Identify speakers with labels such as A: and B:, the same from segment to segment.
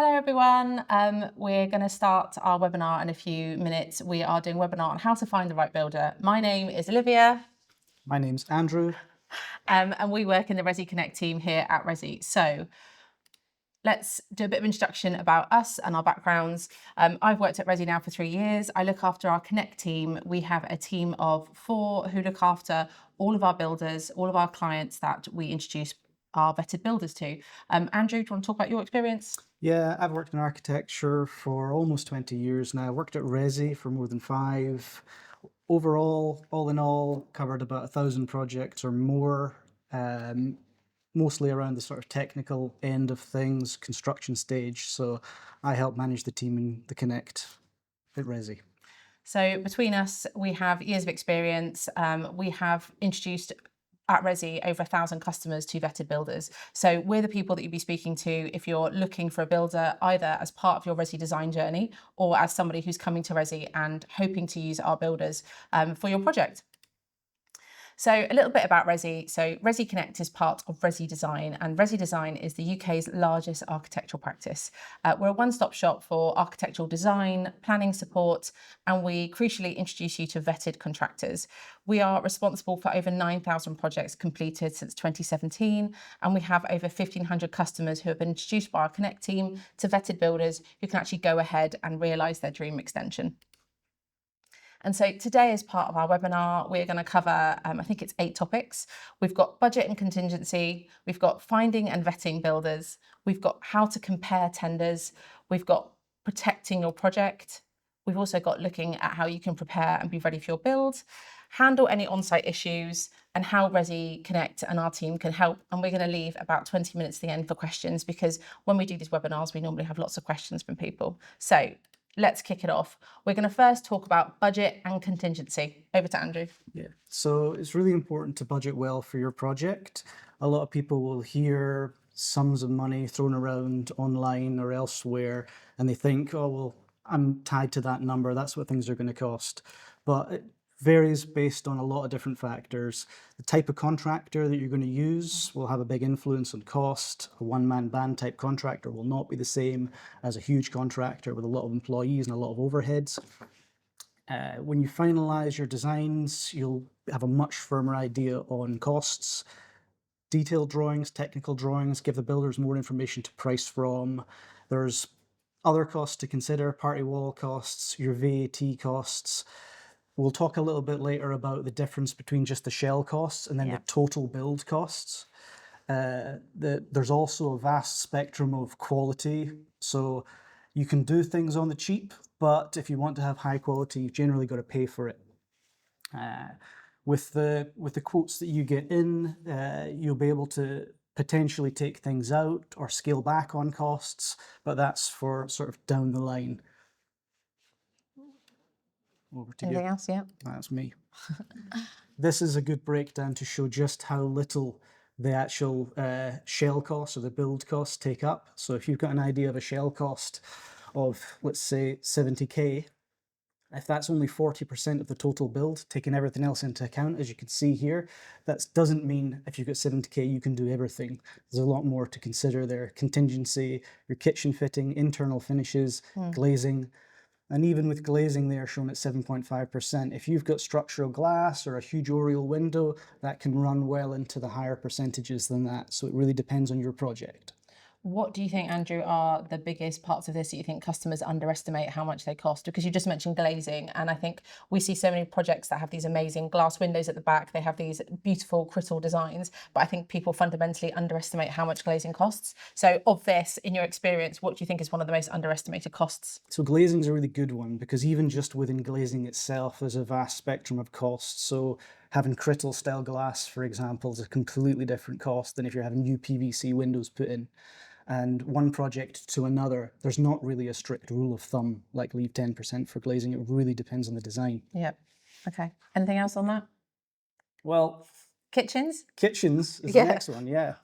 A: Hello everyone. We're going to start our webinar in a few minutes. We are doing a webinar on how to find the right builder. My name is Olivia,
B: My name's Andrew.
A: and we work in the Resi Connect team here at Resi. So let's do a bit of introduction about us and our backgrounds. I've worked at Resi now for 3 years. I look after our Connect team. We have a team of 4 who look after all of our builders, all of our clients that we introduce our vetted builders to. Andrew, do you want to talk about your experience?
B: Yeah, I've worked in architecture for almost 20 years now. I worked at Resi for more than 5. Overall, all in all, covered about 1,000 projects or more, mostly around the sort of technical end of things, construction stage. So I help manage the team in the Connect at Resi.
A: So between us, we have years of experience. We have introduced at Resi over 1,000 customers to vetted builders. So we're the people that you'd be speaking to if you're looking for a builder, either as part of your Resi design journey or as somebody who's coming to Resi and hoping to use our builders for your project. So a little bit about Resi. So Resi Connect is part of Resi Design, and Resi Design is the UK's largest architectural practice. We're a one-stop shop for architectural design, planning support, and we crucially introduce you to vetted contractors. We are responsible for over 9,000 projects completed since 2017, and we have over 1,500 customers who have been introduced by our Connect team to vetted builders who can actually go ahead and realise their dream extension. And so today, as part of our webinar, we're going to cover, I think it's 8 topics. We've got budget and contingency, we've got finding and vetting builders, we've got how to compare tenders, we've got protecting your project, we've also got looking at how you can prepare and be ready for your build, handle any on-site issues, and how Resi Connect and our team can help. And we're going to leave about 20 minutes at the end for questions, because when we do these webinars, we normally have lots of questions from people. So let's kick it off. We're going to first talk about budget and contingency. Over to Andrew.
B: Yeah, so it's really important to budget well for your project. A lot of people will hear sums of money thrown around online or elsewhere, and they think, oh, well, I'm tied to that number. That's what things are going to cost. But it varies based on a lot of different factors. The type of contractor that you're going to use will have a big influence on cost. A one-man band type contractor will not be the same as a huge contractor with a lot of employees and a lot of overheads. When you finalize your designs, you'll have a much firmer idea on costs. Detailed drawings, technical drawings give the builders more information to price from. There's other costs to consider, party wall costs, your VAT costs. We'll talk a little bit later about the difference between just the shell costs and then the total build costs. There's also a vast spectrum of quality. So you can do things on the cheap, but if you want to have high quality, you've generally got to pay for it. With the quotes that you get in, you'll be able to potentially take things out or scale back on costs, but that's for sort of down the line. Over to
A: Anything
B: you.
A: else? Yeah.
B: That's me. This is a good breakdown to show just how little the actual shell costs or the build costs take up. So if you've got an idea of a shell cost of, let's say, 70k, if that's only 40% of the total build, taking everything else into account, as you can see here, that doesn't mean if you've got 70k, you can do everything. There's a lot more to consider there. Contingency, your kitchen fitting, internal finishes, glazing. And even with glazing, they are shown at 7.5%. If you've got structural glass or a huge oriel window, that can run well into the higher percentages than that. So it really depends on your project.
A: What do you think, Andrew, are the biggest parts of this that you think customers underestimate how much they cost? Because you just mentioned glazing, and I think we see so many projects that have these amazing glass windows at the back. They have these beautiful crystal designs, but I think people fundamentally underestimate how much glazing costs. So of this, in your experience, what do you think is one of the most underestimated costs?
B: So glazing is a really good one, because even just within glazing itself, there's a vast spectrum of costs. So having crystal style glass, for example, is a completely different cost than if you're having UPVC windows put in. And one project to another, there's not really a strict rule of thumb, like leave 10% for glazing. It really depends on the design.
A: Yep. Okay. Anything else on that?
B: Well,
A: Kitchens?
B: kitchens is the next one, yeah.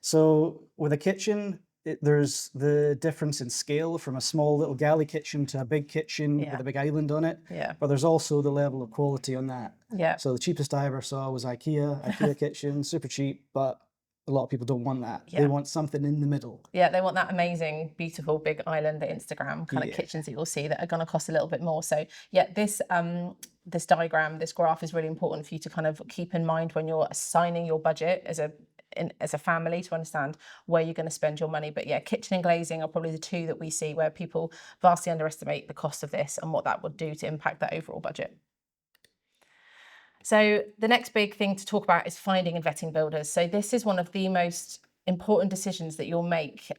B: So with a kitchen, there's the difference in scale from a small little galley kitchen to a big kitchen with a big island on it.
A: Yeah.
B: But there's also the level of quality on that.
A: Yeah.
B: So the cheapest I ever saw was IKEA kitchen, super cheap, but a lot of people don't want that. They
A: Yeah.
B: want something in the middle.
A: Yeah, they want that amazing, beautiful big island Instagram kind of
B: Yeah.
A: kitchens that you'll see that are going to cost a little bit more. So yeah, this diagram, this graph is really important for you to kind of keep in mind when you're assigning your budget as a family to understand where you're going to spend your money. But yeah, kitchen and glazing are probably the two that we see where people vastly underestimate the cost of this and what that would do to impact that overall budget. So the next big thing to talk about is finding and vetting builders. So this is one of the most important decisions that you'll make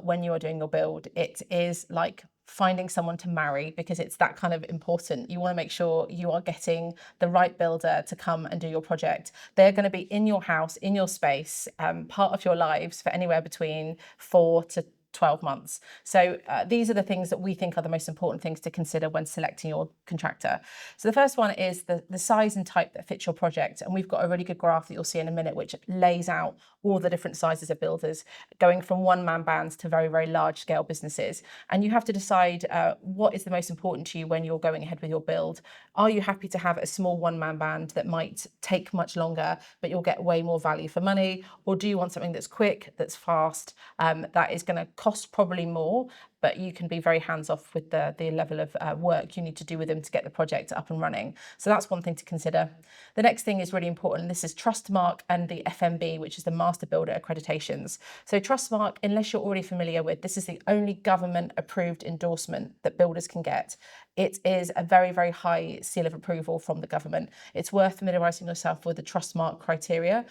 A: when you are doing your build. It is like finding someone to marry because it's that kind of important. You want to make sure you are getting the right builder to come and do your project. They're going to be in your house, in your space, part of your lives for anywhere between 4 to 12 months. So these are the things that we think are the most important things to consider when selecting your contractor. So the first one is the size and type that fits your project. And we've got a really good graph that you'll see in a minute, which lays out all the different sizes of builders, going from one-man bands to very, very large scale businesses. And you have to decide what is the most important to you when you're going ahead with your build. Are you happy to have a small one-man band that might take much longer, but you'll get way more value for money? Or do you want something that's quick, that's fast, that is going to cost probably more, but you can be very hands-off with the level of work you need to do with them to get the project up and running. So that's one thing to consider. The next thing is really important. This is Trustmark and the FMB, which is the Master Builder accreditations. So Trustmark, unless you're already familiar with, this is the only government-approved endorsement that builders can get. It is a very, very high seal of approval from the government. It's worth familiarising yourself with the Trustmark criteria.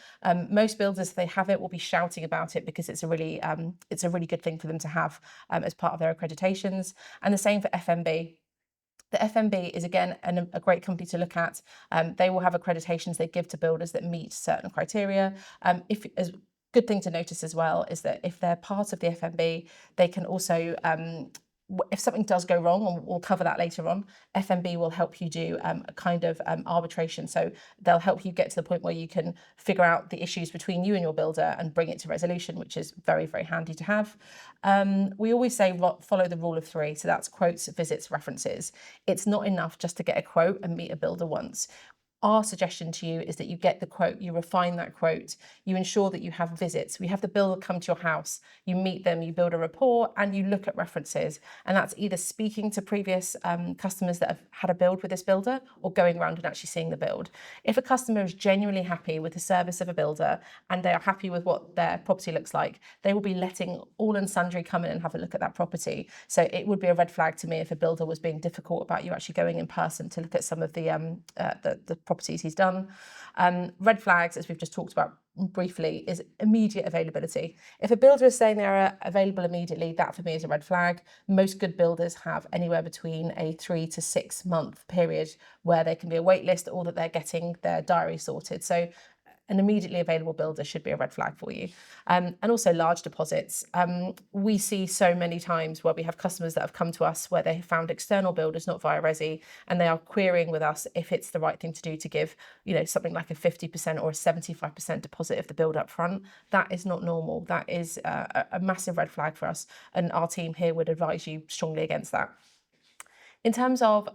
A: Most builders, if they have it, will be shouting about it because it's a really good thing for them to have as part of their accreditations. And the same for FMB. The FMB is, again, a great company to look at. They will have accreditations they give to builders that meet certain criteria. Good thing to notice as well is that if they're part of the FMB, they can also, if something does go wrong, and we'll cover that later on, FMB will help you do a kind of arbitration. So they'll help you get to the point where you can figure out the issues between you and your builder and bring it to resolution, which is very, very handy to have. We always say follow the rule of 3. So that's quotes, visits, references. It's not enough just to get a quote and meet a builder once. Our suggestion to you is that you get the quote, you refine that quote, you ensure that you have visits. We have the builder come to your house, you meet them, you build a rapport, and you look at references. And that's either speaking to previous customers that have had a build with this builder or going around and actually seeing the build. If a customer is genuinely happy with the service of a builder and they are happy with what their property looks like, they will be letting all and sundry come in and have a look at that property. So it would be a red flag to me if a builder was being difficult about you actually going in person to look at some of the properties he's done. Red flags, as we've just talked about briefly, is immediate availability. If a builder is saying they're available immediately, that for me is a red flag. Most good builders have anywhere between a 3 to 6 month period where there can be a wait list or that they're getting their diary sorted. So an immediately available builder should be a red flag for you. And also large deposits. We see so many times where we have customers that have come to us where they have found external builders, not via Resi, and they are querying with us if it's the right thing to do to give, something like a 50% or a 75% deposit of the build up front. That is not normal. That is a massive red flag for us. And our team here would advise you strongly against that. In terms of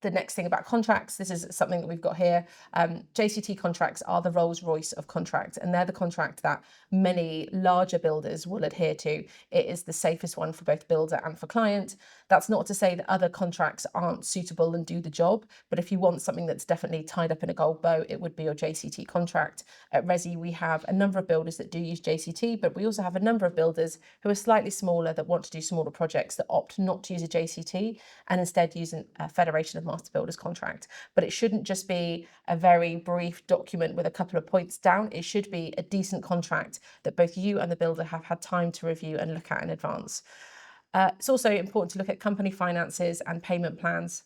A: the next thing about contracts, this is something that we've got here. JCT contracts are the Rolls Royce of contracts, and they're the contract that many larger builders will adhere to. It is the safest one for both builder and for client. That's not to say that other contracts aren't suitable and do the job, but if you want something that's definitely tied up in a gold bow, it would be your JCT contract. At Resi, we have a number of builders that do use JCT, but we also have a number of builders who are slightly smaller that want to do smaller projects that opt not to use a JCT and instead use a Federation of Master Builders contract. But it shouldn't just be a very brief document with a couple of points down. It should be a decent contract that both you and the builder have had time to review and look at in advance. It's also important to look at company finances and payment plans.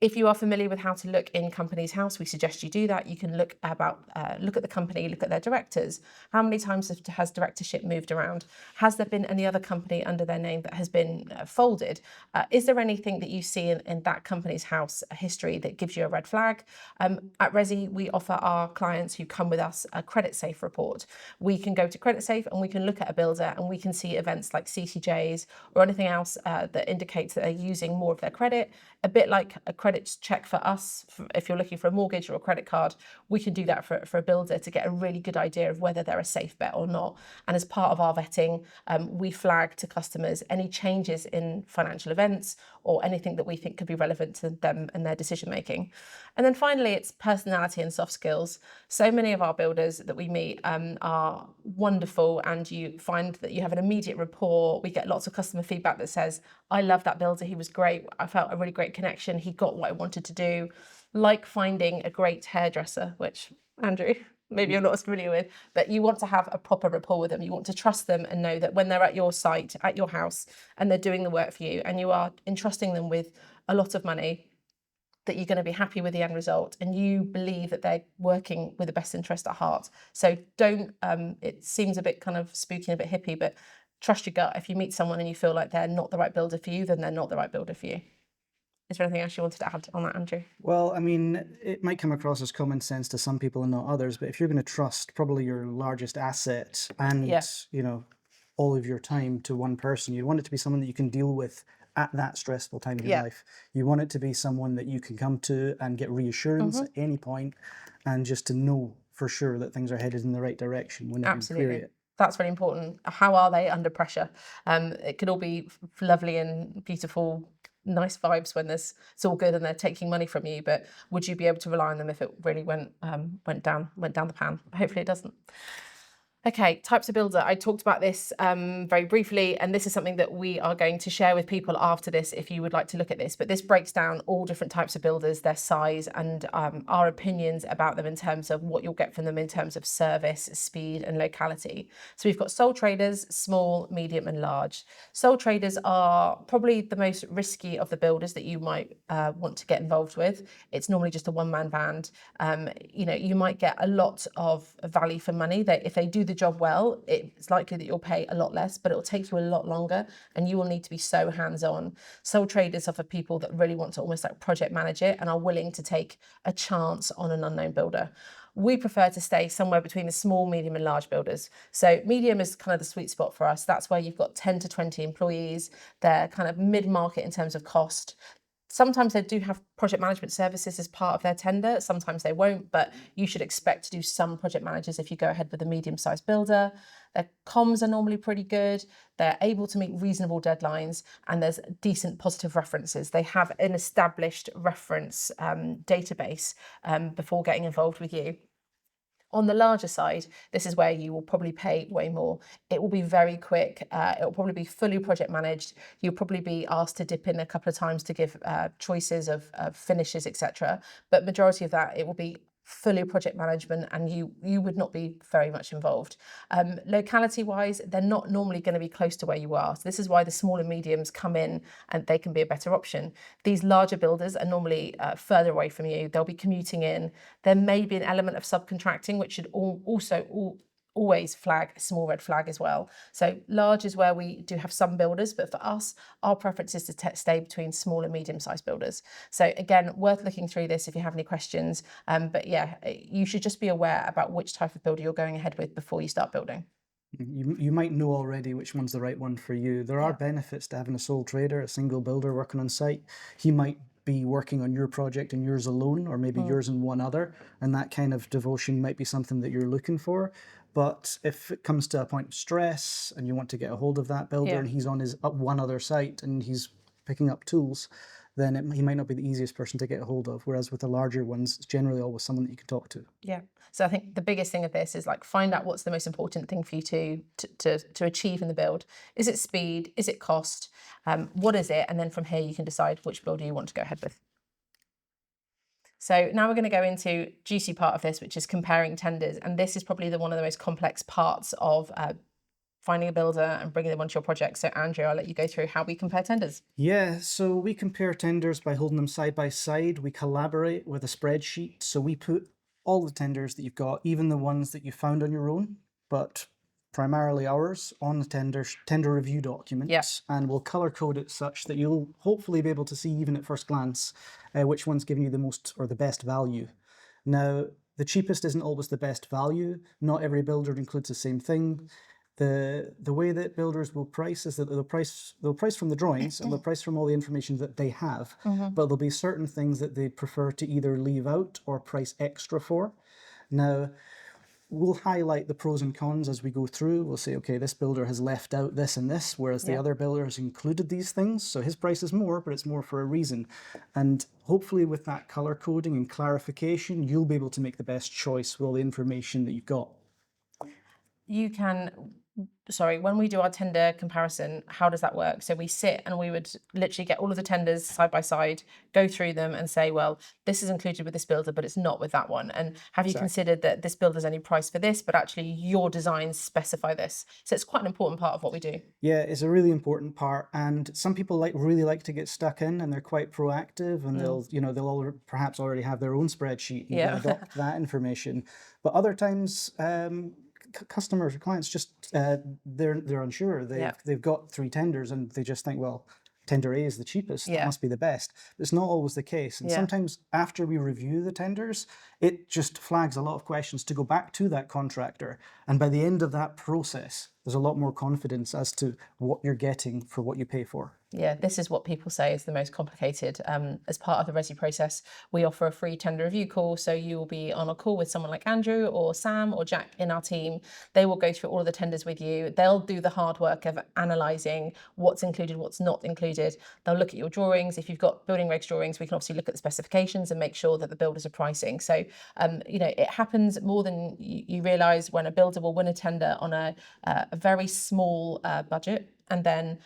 A: If you are familiar with how to look in Companies House, we suggest you do that. You can look at the company, look at their directors. How many times has directorship moved around? Has there been any other company under their name that has been folded? Is there anything that you see in that Companies House history that gives you a red flag? At Resi, we offer our clients who come with us a credit safe report. We can go to credit safe and we can look at a builder and we can see events like CCJs or anything else that indicates that they're using more of their credit, a bit like a credit check for us, if you're looking for a mortgage or a credit card, we can do that for a builder to get a really good idea of whether they're a safe bet or not. And as part of our vetting, we flag to customers any changes in financial events or anything that we think could be relevant to them and their decision making. And then finally, it's personality and soft skills. So many of our builders that we meet are wonderful, and you find that you have an immediate rapport. We get lots of customer feedback that says, I love that builder, he was great, I felt a really great connection, he got what I wanted to do. Like finding a great hairdresser, which, Andrew, maybe you're not as familiar with, but you want to have a proper rapport with them. You want to trust them and know that when they're at your site, at your house, and they're doing the work for you, and you are entrusting them with a lot of money, that you're going to be happy with the end result, and you believe that they're working with the best interest at heart. So don't, it seems a bit kind of spooky and a bit hippie, but trust your gut. If you meet someone and you feel like they're not the right builder for you, then they're not the right builder for you. Is there anything else you wanted to add on that, Andrew?
B: Well, I mean, it might come across as common sense to some people and not others, but if you're going to trust probably your largest asset and,
A: Yeah.
B: you know, all of your time to one person, you want it to be someone that you can deal with at that stressful time in your
A: Yeah.
B: life. You want it to be someone that you can come to and get reassurance at any point, and just to know for sure that things are headed in the right direction whenever you query
A: Absolutely.
B: it.
A: That's really important. How are they under pressure? It could all be lovely and beautiful, nice vibes when it's all good and they're taking money from you, but would you be able to rely on them if it really went down the pan? Hopefully it doesn't. Okay, types of builder. I talked about this very briefly, and this is something that we are going to share with people after this if you would like to look at this. But this breaks down all different types of builders, their size, and our opinions about them in terms of what you'll get from them in terms of service, speed, and locality. So we've got sole traders, small, medium, and large. Sole traders are probably the most risky of the builders that you might want to get involved with. It's normally just a one-man band. You know, you might get a lot of value for money. That if they do the job well, it's likely that you'll pay a lot less, but it'll take you a lot longer, and you will need to be so hands-on. Sole traders are for people that really want to almost like project manage it and are willing to take a chance on an unknown builder. We prefer to stay somewhere between the small, medium, and large builders. So medium is kind of the sweet spot for us. That's where you've got 10 to 20 employees. They're kind of mid-market in terms of cost. Sometimes they do have project management services as part of their tender. Sometimes they won't, but you should expect to do some project managers if you go ahead with a medium-sized builder. Their comms are normally pretty good. They're able to meet reasonable deadlines, and there's decent positive references. They have an established reference database before getting involved with you. On the larger side, this is where you will probably pay way more. It will be very quick. It will probably be fully project managed. You'll probably be asked to dip in a couple of times to give choices of finishes, etc. But majority of that, it will be fully project management, and you would not be very much involved. Locality wise, they're not normally going to be close to where you are. So this is why the small and mediums come in and they can be a better option. These larger builders are normally further away from you. They'll be commuting in. There may be an element of subcontracting, which should always flag a small red flag as well. So large is where we do have some builders, but for us, our preference is to stay between small and medium-sized builders. So again, worth looking through this if you have any questions. But yeah, you should just be aware about which type of builder you're going ahead with before you start building.
B: You might know already which one's the right one for you. There are benefits to having a sole trader, a single builder working on site. He might be working on your project and yours alone, or maybe yours and one other, and that kind of devotion might be something that you're looking for. But if it comes to a point of stress and you want to get a hold of that builder and he's on his one other site and he's picking up tools, then he might not be the easiest person to get a hold of. Whereas with the larger ones, it's generally always someone that you can talk to.
A: Yeah. So I think the biggest thing of this is like find out what's the most important thing for you to achieve in the build. Is it speed? Is it cost? What is it? And then from here you can decide which builder you want to go ahead with. So now we're going to go into juicy part of this, which is comparing tenders. And this is probably one of the most complex parts of finding a builder and bringing them onto your project. So Andrew, I'll let you go through how we compare tenders.
B: Yeah, so we compare tenders by holding them side by side. We collaborate with a spreadsheet. So we put all the tenders that you've got, even the ones that you found on your own, but primarily ours, on the tender review documents, and we'll color code it such that you'll hopefully be able to see even at first glance which one's giving you the most or the best value. Now, the cheapest isn't always the best value. Not every builder includes the same thing. The way that builders will price is that they'll price from the drawings and they'll price from all the information that they have, but there'll be certain things that they prefer to either leave out or price extra for. Now, we'll highlight the pros and cons as we go through. We'll say, okay, this builder has left out this and this, whereas the
A: Yeah.
B: other builder has included these things. So his price is more, but it's more for a reason. And hopefully with that color coding and clarification, you'll be able to make the best choice with all the information that you've got.
A: You can, sorry, when we do our tender comparison, how does that work? So we sit and we would literally get all of the tenders side by side, go through them and say, well, this is included with this builder, but it's not with that one. And have you
B: Exactly.
A: considered that this builder's only priced for this, but actually your designs specify this? So it's quite an important part of what we do.
B: Yeah, it's a really important part, and some people really like to get stuck in, and they're quite proactive, and they'll perhaps already have their own spreadsheet and
A: Yeah.
B: adopt that information. But other times, customers or clients just they're unsure. They've got 3 tenders, and they just think, well, tender A is the cheapest. That
A: Yeah.
B: must be the best. It's not always the case, and
A: Yeah.
B: sometimes after we review the tenders, it just flags a lot of questions to go back to that contractor. And by the end of that process, there's a lot more confidence as to what you're getting for what you pay for.
A: Yeah, this is what people say is the most complicated. As part of the Resi process, we offer a free tender review call. So you will be on a call with someone like Andrew or Sam or Jack in our team. They will go through all of the tenders with you. They'll do the hard work of analysing what's included, what's not included. They'll look at your drawings. If you've got building regs drawings, we can obviously look at the specifications and make sure that the builders are pricing. So, it happens more than you realise when a builder will win a tender on a very small budget, and then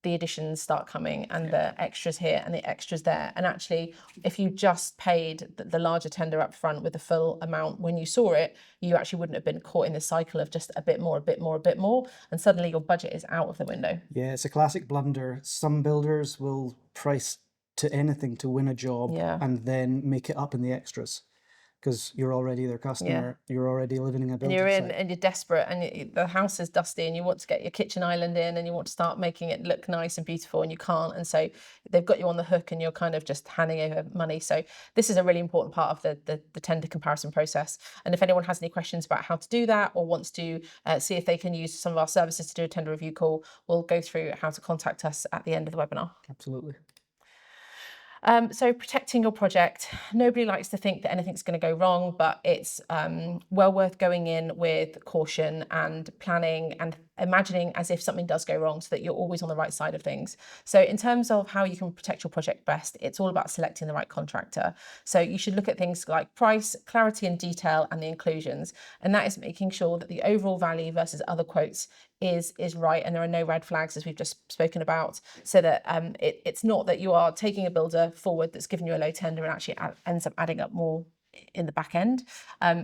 A: the additions start coming and the extras here and the extras there. And actually, if you just paid the larger tender up front with the full amount when you saw it, you actually wouldn't have been caught in this cycle of just a bit more, a bit more, a bit more. And suddenly your budget is out of the window.
B: Yeah, it's a classic blunder. Some builders will price to anything to win a job
A: Yeah.
B: and then make it up in the extras because you're already their customer. You're already living in a
A: And
B: building
A: you're in
B: site.
A: and you're desperate and the house is dusty and you want to get your kitchen island in and you want to start making it look nice and beautiful and you can't. And so they've got you on the hook and you're kind of just handing over money. So this is a really important part of the tender comparison process. And if anyone has any questions about how to do that or wants to see if they can use some of our services to do a tender review call, we'll go through how to contact us at the end of the webinar.
B: Absolutely.
A: So protecting your project, nobody likes to think that anything's going to go wrong, but it's well worth going in with caution and planning and imagining as if something does go wrong so that you're always on the right side of things. So in terms of how you can protect your project best, it's all about selecting the right contractor. So you should look at things like price, clarity and detail, and the inclusions. And that is making sure that the overall value versus other quotes is right and there are no red flags as we've just spoken about, so that it's not that you are taking a builder forward that's given you a low tender and actually ends up adding up more in the back end.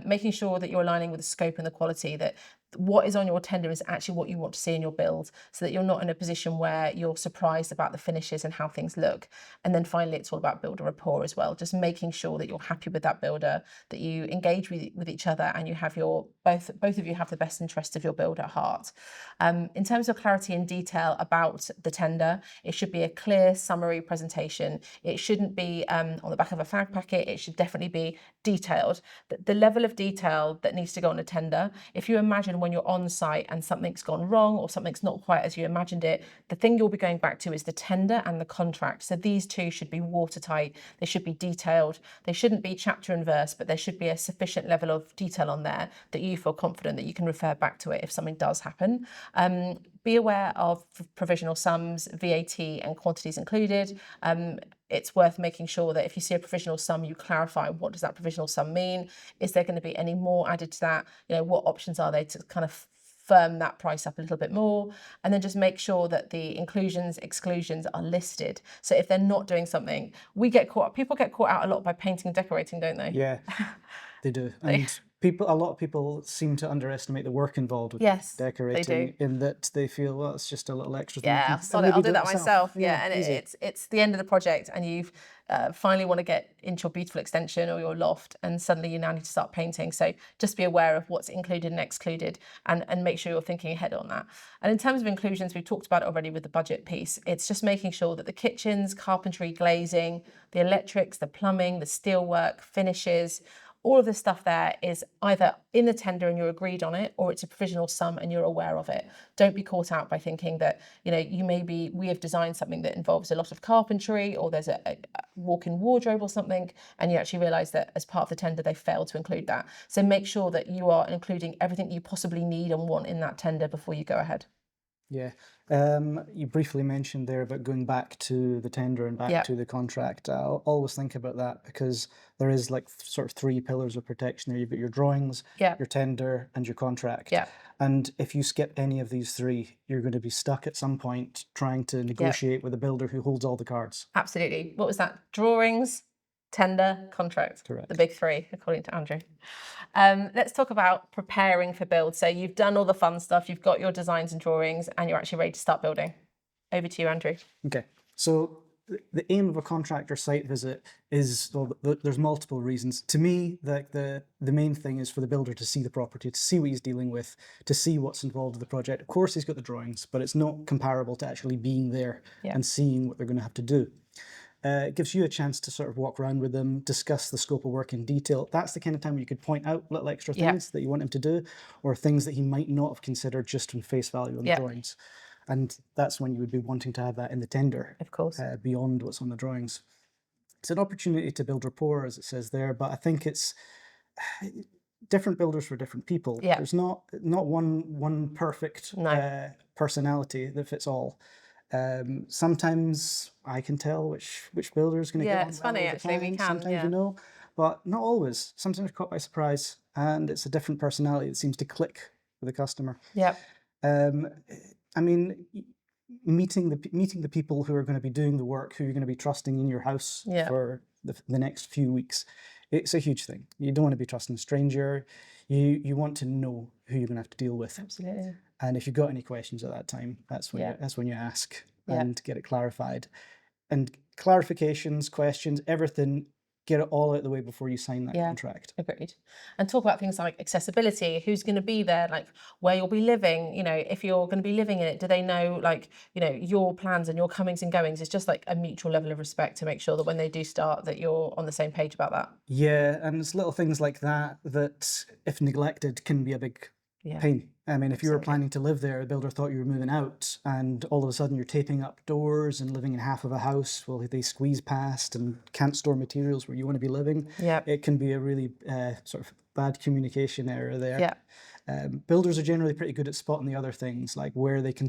A: Making sure that you're aligning with the scope and the quality, that what is on your tender is actually what you want to see in your build, so that you're not in a position where you're surprised about the finishes and how things look. And then finally, it's all about builder rapport as well, just making sure that you're happy with that builder, that you engage with each other and you have both of you have the best interest of your build at heart. In terms of clarity and detail about the tender, it should be a clear summary presentation. It shouldn't be on the back of a fag packet. It should definitely be detailed. The level of detail that needs to go on a tender, if you imagine when you're on site and something's gone wrong or something's not quite as you imagined it, the thing you'll be going back to is the tender and the contract. So these two should be watertight. They should be detailed. They shouldn't be chapter and verse, but there should be a sufficient level of detail on there that you feel confident that you can refer back to it if something does happen. Be aware of provisional sums, VAT and quantities included. It's worth making sure that if you see a provisional sum, you clarify what does that provisional sum mean? Is there going to be any more added to that? What options are there to kind of firm that price up a little bit more? And then just make sure that the inclusions, exclusions are listed. So if they're not doing something, people get caught out a lot by painting and decorating, don't they?
B: Yeah, they do. And a lot of people seem to underestimate the work involved with
A: Yes, they
B: decorating,
A: do.
B: in that they feel, well, it's just a little extra thing.
A: Yeah, I'll do that myself. Yeah, and it's the end of the project, and you've finally want to get into your beautiful extension or your loft, and suddenly you now need to start painting. So just be aware of what's included and excluded, and make sure you're thinking ahead on that. And in terms of inclusions, we've talked about it already with the budget piece. It's just making sure that the kitchens, carpentry, glazing, the electrics, the plumbing, the steelwork, finishes, all of this stuff there is either in the tender and you're agreed on it, or it's a provisional sum and you're aware of it. Don't be caught out by thinking that, we have designed something that involves a lot of carpentry, or there's a walk-in wardrobe or something, and you actually realise that as part of the tender they failed to include that. So make sure that you are including everything you possibly need and want in that tender before you go ahead.
B: Yeah. You briefly mentioned there about going back to the tender and back to the contract. I'll always think about that because there is like sort of three pillars of protection there. You've got your drawings, your tender, and your contract.
A: Yeah.
B: And if you skip any of these three, you're going to be stuck at some point trying to negotiate with a builder who holds all the cards.
A: Absolutely. What was that? Drawings, tender, contract.
B: Correct.
A: The big three, according to Andrew. Let's talk about preparing for build. So you've done all the fun stuff, you've got your designs and drawings, and you're actually ready to start building. Over to you, Andrew.
B: Okay. So the aim of a contractor site visit is, well, there's multiple reasons. To me, the main thing is for the builder to see the property, to see what he's dealing with, to see what's involved with the project. Of course, he's got the drawings, but it's not comparable to actually being there and seeing what they're going to have to do. It gives you a chance to sort of walk around with them, discuss the scope of work in detail. That's the kind of time where you could point out little extra things that you want him to do, or things that he might not have considered just from face value on the drawings. And that's when you would be wanting to have that in the tender,
A: of course,
B: beyond what's on the drawings. It's an opportunity to build rapport, as it says there, but I think it's different builders for different people. There's not one perfect personality that fits all. Sometimes I can tell which builder is going to get on
A: it's
B: well
A: funny
B: with the
A: actually. We
B: client.
A: can,
B: Sometimes you know, but not always. Sometimes you're caught by surprise, and it's a different personality that seems to click with the customer. I mean, meeting the people who are going to be doing the work, who you're going to be trusting in your house for the next few weeks, it's a huge thing. You don't want to be trusting a stranger. You want to know who you're going to have to deal with.
A: Absolutely.
B: And if you've got any questions at that time, that's when you ask and get it clarified. And clarifications, questions, everything, get it all out of the way before you sign that contract.
A: Agreed. And talk about things like accessibility, who's going to be there, like where you'll be living, if you're going to be living in it, do they know, like, your plans and your comings and goings? It's just like a mutual level of respect to make sure that when they do start that you're on the same page about that. Yeah,
B: and it's little things like that if neglected can be a big pain. I mean, if you were planning to live there, a builder thought you were moving out, and all of a sudden you're taping up doors and living in half of a house, well, they squeeze past and can't store materials where you want to be living. It can be a really sort of bad communication error there. Builders are generally pretty good at spotting the other things, like where they can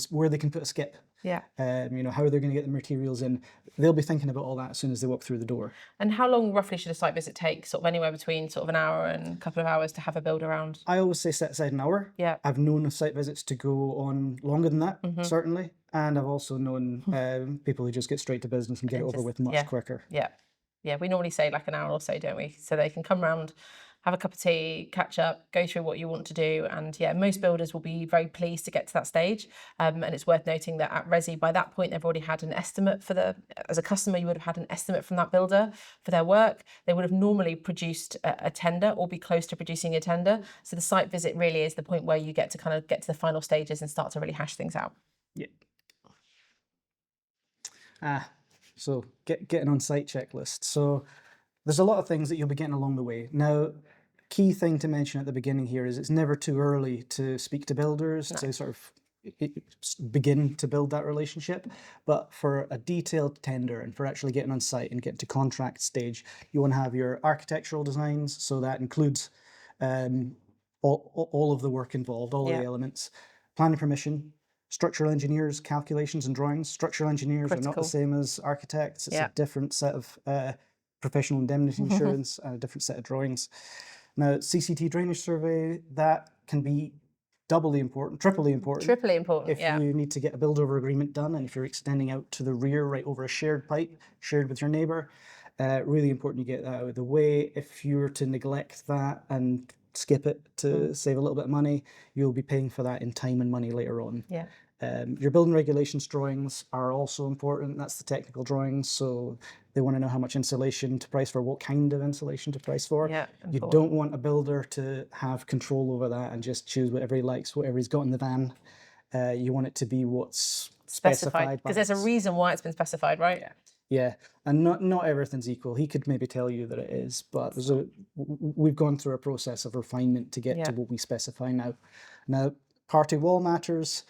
B: put a skip. How they're going to get the materials in. They'll be thinking about all that as soon as they walk through the door.
A: And how long roughly should a site visit take? Sort of anywhere between sort of an hour and a couple of hours to have a build around?
B: I always say set aside an hour. I've known of site visits to go on longer than that, certainly. And I've also known people who just get straight to business and get it over with much quicker.
A: We normally say like an hour or so, don't we? So they can come round, have a cup of tea, catch up, go through what you want to do. And most builders will be very pleased to get to that stage. And it's worth noting that at Resi, by that point, they've already had an estimate as a customer, you would have had an estimate from that builder for their work. They would have normally produced a tender or be close to producing a tender. So the site visit really is the point where you get to kind of get to the final stages and start to really hash things out.
B: So getting on site checklist. So there's a lot of things that you'll be getting along the way. Now, key thing to mention at the beginning here is it's never too early to speak to builders to sort of begin to build that relationship. But for a detailed tender and for actually getting on site and getting to contract stage, you want to have your architectural designs. So that includes all of the work involved, all of the elements, planning permission, structural engineers, calculations and drawings. Structural engineers are not the same as architects. It's a different set of professional indemnity insurance and a different set of drawings. Now, CCT drainage survey, that can be doubly important, triply important. If you need to get a build-over agreement done and if you're extending out to the rear right over a shared pipe, shared with your neighbour, really important you get that out of the way. If you were to neglect that and skip it to save a little bit of money, you'll be paying for that in time and money later on. Your building regulations drawings are also important. That's the technical drawings. So they want to know how much insulation to price for, what kind of insulation to price for. You don't want a builder to have control over that and just choose whatever he likes, whatever he's got in the van. You want it to be what's specified.
A: Because there's a reason why it's been specified, right?
B: Yeah, and not everything's equal. He could maybe tell you that it is, but we've gone through a process of refinement to get to
A: Yeah.
B: what we specify now. Now, party wall matters.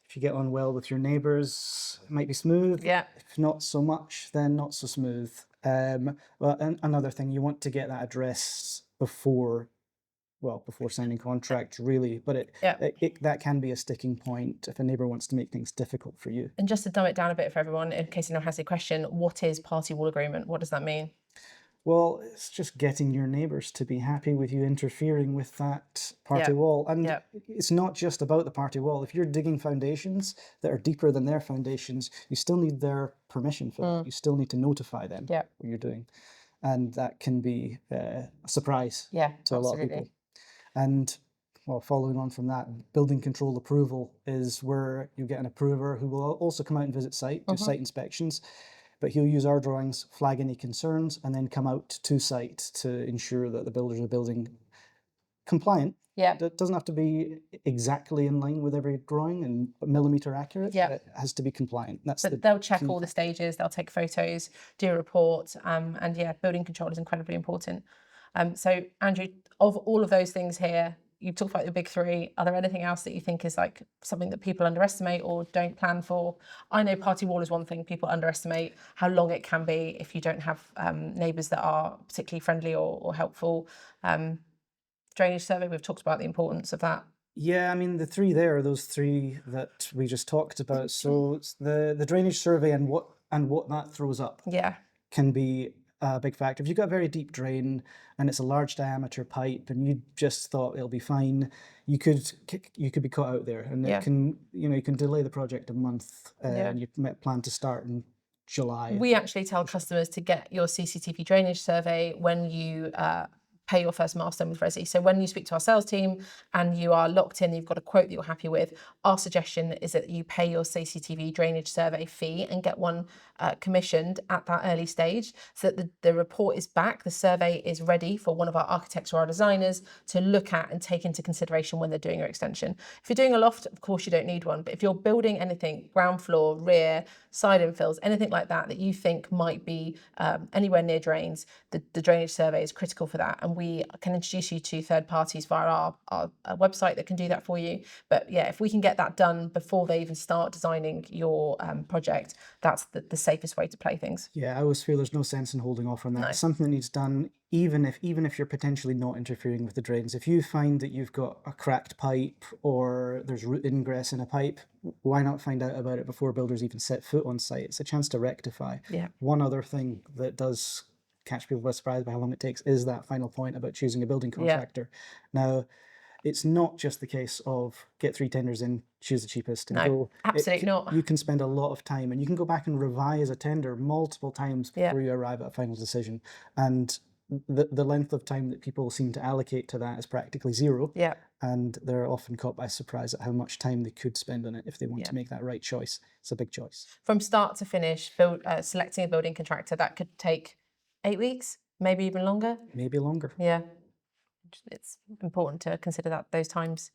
B: If you get on well with your neighbours, it might be smooth.
A: Yeah.
B: If not so much, then not so smooth. But another thing, you want to get that addressed before signing contract, really. But
A: Yeah.
B: that can be a sticking point if a neighbour wants to make things difficult for you.
A: And just to dumb it down a bit for everyone, in case anyone has a question, what is party wall agreement? What does that mean?
B: Well, it's just getting your neighbours to be happy with you interfering with that party
A: Yeah.
B: wall. And
A: Yeah.
B: it's not just about the party wall. If you're digging foundations that are deeper than their foundations, you still need their permission for that. You still need to notify them
A: Yeah.
B: what you're doing. And that can be a surprise
A: Yeah.
B: to a lot of
A: Absolutely.
B: people. And well, following on from that, building control approval is where you get an approver who will also come out and visit site, do site inspections, but he'll use our drawings, flag any concerns, and then come out to site to ensure that the builders are building compliant.
A: Yeah.
B: It doesn't have to be exactly in line with every drawing and millimeter accurate,
A: Yeah.
B: but it has to be compliant. That's
A: But
B: the
A: they'll check
B: key.
A: all the stages, they'll take photos, do a report, and yeah, building control is incredibly important. So Andrew, of all of those things here, you've talked about the big three. Are there anything else that you think is like something that people underestimate or don't plan for? I know party wall is one thing people underestimate, how long it can be if you don't have neighbours that are particularly friendly or helpful. Drainage survey, we've talked about the importance of that.
B: Yeah, I mean the three there are those three that we just talked about. So it's the drainage survey and what that throws up
A: Yeah.
B: can be a big factor. If you've got a very deep drain and it's a large diameter pipe and you just thought it'll be fine, you could be caught out there, and
A: Yeah.
B: it can you can delay the project a month,
A: Yeah.
B: and you might plan to start in July.
A: We actually tell customers to get your CCTV drainage survey when you pay your first milestone with Resi. So when you speak to our sales team and you are locked in, you've got a quote that you're happy with, our suggestion is that you pay your CCTV drainage survey fee and get one commissioned at that early stage so that the report is back, the survey is ready for one of our architects or our designers to look at and take into consideration when they're doing your extension. If you're doing a loft, of course you don't need one, but if you're building anything, ground floor, rear, side infills, anything like that you think might be anywhere near drains, the drainage survey is critical for that. And we can introduce you to third parties via our website that can do that for you. But yeah, if we can get that done before they even start designing your project, that's the safest way to play things.
B: Yeah, I always feel there's no sense in holding off on that.
A: No.
B: It's something that needs done, even if you're potentially not interfering with the drains. If you find that you've got a cracked pipe or there's root ingress in a pipe, why not find out about it before builders even set foot on site? It's a chance to rectify.
A: Yeah.
B: One other thing that does catch people by surprise by how long it takes is that final point about choosing a building contractor. Now, it's not just the case of get 3 tenders in, choose the cheapest and
A: No,
B: go.
A: absolutely not.
B: You can spend a lot of time, and you can go back and revise a tender multiple times
A: Yeah.
B: before you arrive at a final decision. And the length of time that people seem to allocate to that is practically zero.
A: Yeah.
B: And they're often caught by surprise at how much time they could spend on it if they want to make that right choice. It's a big choice.
A: From start to finish, selecting a building contractor, that could take 8 weeks, maybe even longer.
B: Maybe longer.
A: Yeah, it's important to consider those times.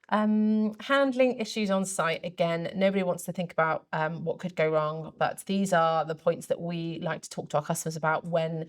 A: Handling issues on site, again, nobody wants to think about what could go wrong, but these are the points that we like to talk to our customers about when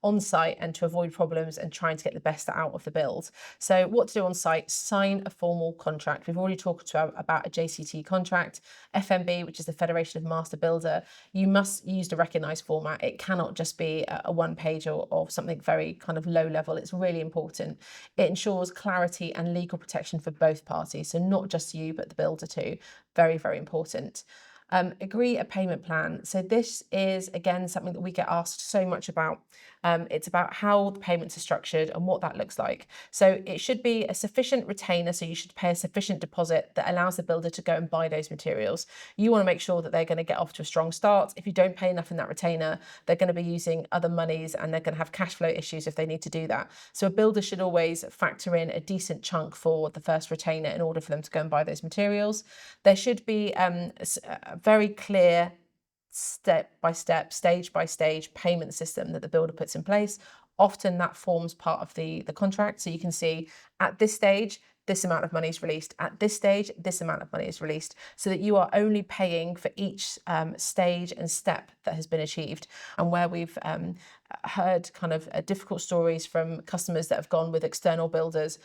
A: on site, and to avoid problems and trying to get the best out of the build. So what to do on site: sign a formal contract. We've already talked about a JCT contract. FMB, which is the Federation of Master Builder, you must use the recognised format. It cannot just be a one page or something very kind of low level. It's really important. It ensures clarity and legal protection for both parties, so not just you but the builder too. Very, very important. Agree a payment plan. So this is again something that we get asked so much about. It's about how the payments are structured and what that looks like. So it should be a sufficient retainer, so you should pay a sufficient deposit that allows the builder to go and buy those materials. You want to make sure that they're going to get off to a strong start. If you don't pay enough in that retainer, they're going to be using other monies and they're going to have cash flow issues if they need to do that. So a builder should always factor in a decent chunk for the first retainer in order for them to go and buy those materials. There should be a very clear step-by-step, stage-by-stage payment system that the builder puts in place. Often that forms part of the contract. So you can see at this stage, this amount of money is released. At this stage, this amount of money is released, so that you are only paying for each stage and step that has been achieved. And where we've heard kind of difficult stories from customers that have gone with external builders,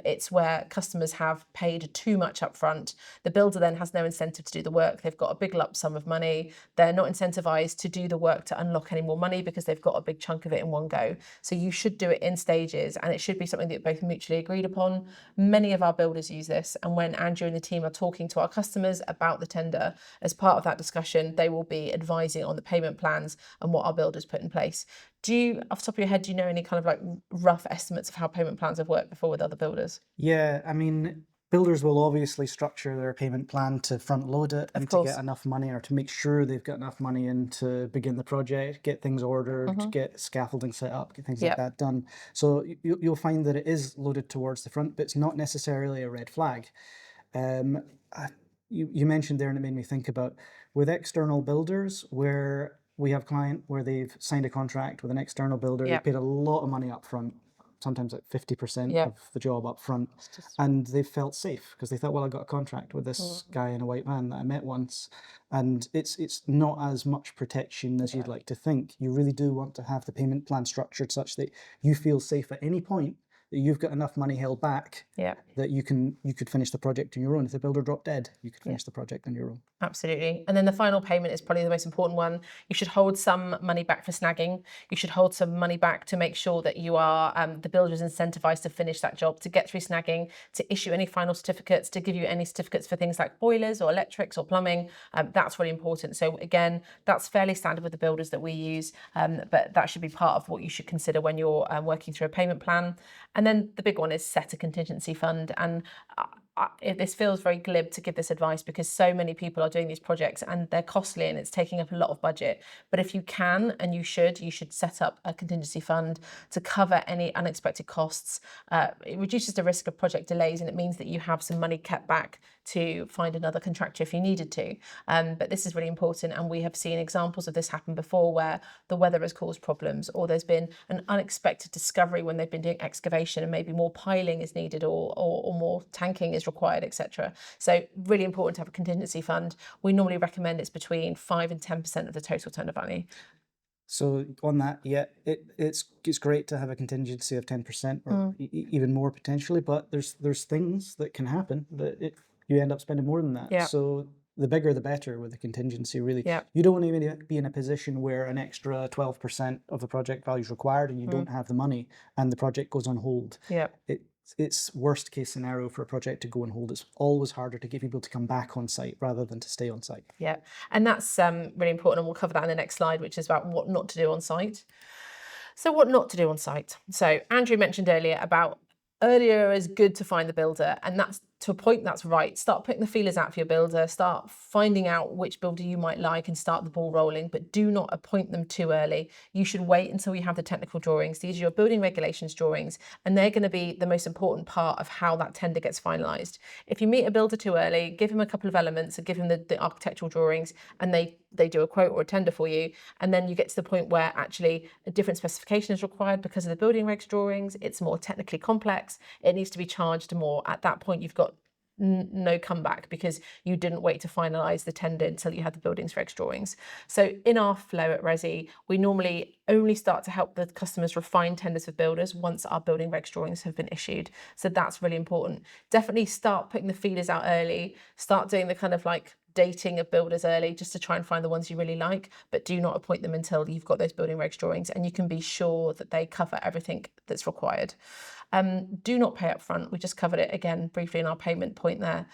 A: it's where customers have paid too much upfront. The builder then has no incentive to do the work. They've got a big lump sum of money. They're not incentivized to do the work to unlock any more money because they've got a big chunk of it in one go. So you should do it in stages, and it should be something that you're both mutually agreed upon. Many of our builders use this, and when Andrew and the team are talking to our customers about the tender, as part of that discussion, they will be advising on the payment plans and what our builders put in place. Do you, off the top of your head, do you know any kind of like rough estimates of how payment plans have worked before with other builders?
B: Yeah, I mean, builders will obviously structure their payment plan to front load it and to get enough money, or to make sure they've got enough money in to begin the project, get things ordered, get scaffolding set up, get things like that done. So you'll find that it is loaded towards the front, but it's not necessarily a red flag. You mentioned there, and it made me think about with external builders, where we have client where they've signed a contract with an external builder, they paid a lot of money up front, sometimes like 50% of the job up front, and they felt safe because they thought, well, I got a contract with this guy in a white van that I met once. And it's not as much protection as you'd like to think. You really do want to have the payment plan structured such that you feel safe at any point, that you've got enough money held back that you could finish the project on your own. If the builder dropped dead, you could finish the project on your own.
A: Absolutely. And then the final payment is probably the most important one. You should hold some money back for snagging. You should hold some money back to make sure that you are, the builder is incentivized to finish that job, to get through snagging, to issue any final certificates, to give you any certificates for things like boilers or electrics or plumbing. That's really important. So again, that's fairly standard with the builders that we use, but that should be part of what you should consider when you're working through a payment plan. And then the big one is set a contingency fund. And this feels very glib to give this advice because so many people are doing these projects and they're costly and it's taking up a lot of budget. But if you can, and you should set up a contingency fund to cover any unexpected costs. It reduces the risk of project delays, and it means that you have some money kept back to find another contractor if you needed to. But this is really important, and we have seen examples of this happen before where the weather has caused problems, or there's been an unexpected discovery when they've been doing excavation and maybe more piling is needed or more tanking is required, etc. So really important to have a contingency fund. We normally recommend it's between 5 and 10% of the total tender value.
B: So on that, it's great to have a contingency of 10% or even more potentially, but there's things that can happen that you end up spending more than that. So the bigger the better with the contingency, really. You don't want to be in a position where an extra 12% of the project value is required and you don't have the money and the project goes on hold. It's worst case scenario for a project to go on hold. It's always harder to get people to come back on site rather than to stay on site. Yeah,
A: and that's really important, and we'll cover that in the next slide, which is about what not to do on site. So what not to do on site. So Andrew mentioned earlier is good to find the builder, and that's to a point, that's right. Start putting the feelers out for your builder, start finding out which builder you might like and start the ball rolling, but do not appoint them too early. You should wait until you have the technical drawings. These are your building regulations drawings, and they're going to be the most important part of how that tender gets finalised. If you meet a builder too early, give him a couple of elements and give him the architectural drawings, and they do a quote or a tender for you, and then you get to the point where actually a different specification is required because of the building regs drawings. It's more technically complex. It needs to be charged more. At that point, you've got no comeback because you didn't wait to finalise the tender until you had the buildings regs drawings. So in our flow at Resi, we normally only start to help the customers refine tenders with builders once our building regs drawings have been issued. So that's really important. Definitely start putting the feelers out early, start doing the kind of like dating of builders early just to try and find the ones you really like, but do not appoint them until you've got those building regs drawings and you can be sure that they cover everything that's required. Do not pay up front. We just covered it again briefly in our payment point there.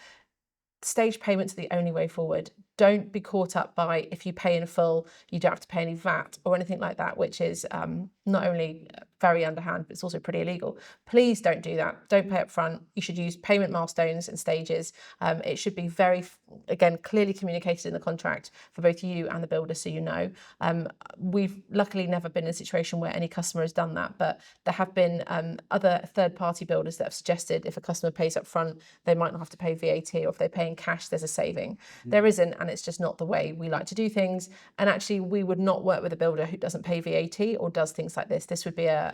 A: Stage payments are the only way forward. Don't be caught up by if you pay in full, you don't have to pay any VAT or anything like that, which is not only very underhand, but it's also pretty illegal. Please don't do that. Don't pay up front. You should use payment milestones and stages. It should be again, clearly communicated in the contract for both you and the builder so you know. We've luckily never been in a situation where any customer has done that, but there have been other third-party builders that have suggested if a customer pays up front, they might not have to pay VAT, or if they pay in cash, there's a saving. There isn't, and it's just not the way we like to do things. And actually, we would not work with a builder who doesn't pay VAT or does things like this. This would be a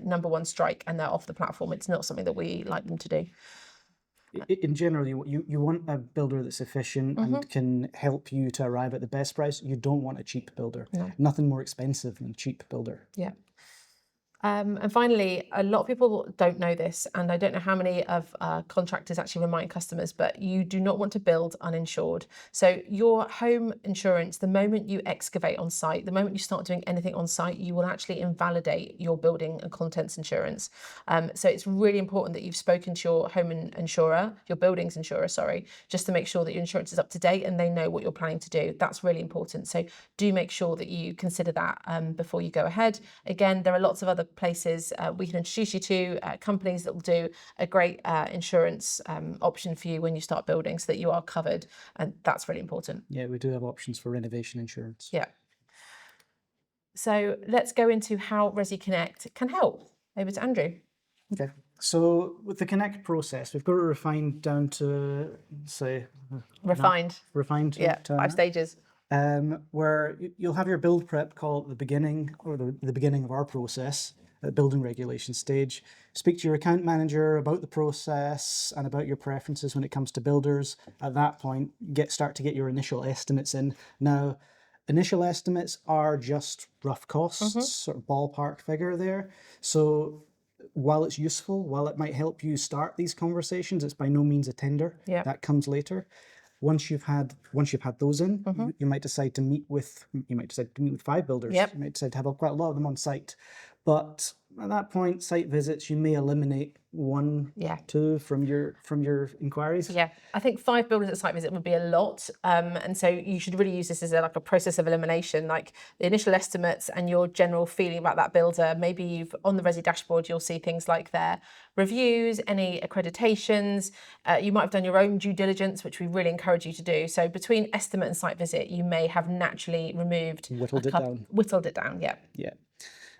A: number one strike, and they're off the platform. It's not something that we like them to do.
B: In general, you want a builder that's efficient and can help you to arrive at the best price. You don't want a cheap builder.
A: No.
B: Nothing more expensive than a cheap builder.
A: Yeah. And finally, a lot of people don't know this, and I don't know how many of contractors actually remind customers, but you do not want to build uninsured. So your home insurance, the moment you excavate on site, the moment you start doing anything on site, you will actually invalidate your building and contents insurance. So it's really important that you've spoken to your home insurer, your buildings insurer, sorry, just to make sure that your insurance is up to date and they know what you're planning to do. That's really important. So do make sure that you consider that before you go ahead. Again, there are lots of other places we can introduce you to, companies that will do a great insurance option for you when you start building so that you are covered, and that's really important.
B: Yeah, we do have options for renovation insurance.
A: Yeah. So let's go into how Resi Connect can help. Over to Andrew.
B: Okay. So with the Connect process, we've got it refined down to, say,
A: Refined. Yeah,
B: to
A: 5 stages.
B: where you'll have your build prep call at the beginning, or the beginning of our process, at building regulation stage. Speak to your account manager about the process and about your preferences when it comes to builders. At that point, start to get your initial estimates in. Now, initial estimates are just rough costs, sort of ballpark figure there. So while it's useful, while it might help you start these conversations, it's by no means a tender.
A: Yeah.
B: That comes later. Once you've had those in, you might decide to meet with 5 builders.
A: Yep.
B: You might decide to have quite a lot of them on site. But at that point, site visits, you may eliminate 1, 2 from your inquiries.
A: Yeah, I think 5 builders at site visit would be a lot, and so you should really use this as like a process of elimination, like the initial estimates and your general feeling about that builder. Maybe you've on the Resi dashboard, you'll see things like their reviews, any accreditations. You might have done your own due diligence, which we really encourage you to do. So between estimate and site visit, you may have naturally removed
B: Whittled it down.
A: Yeah.
B: Yeah.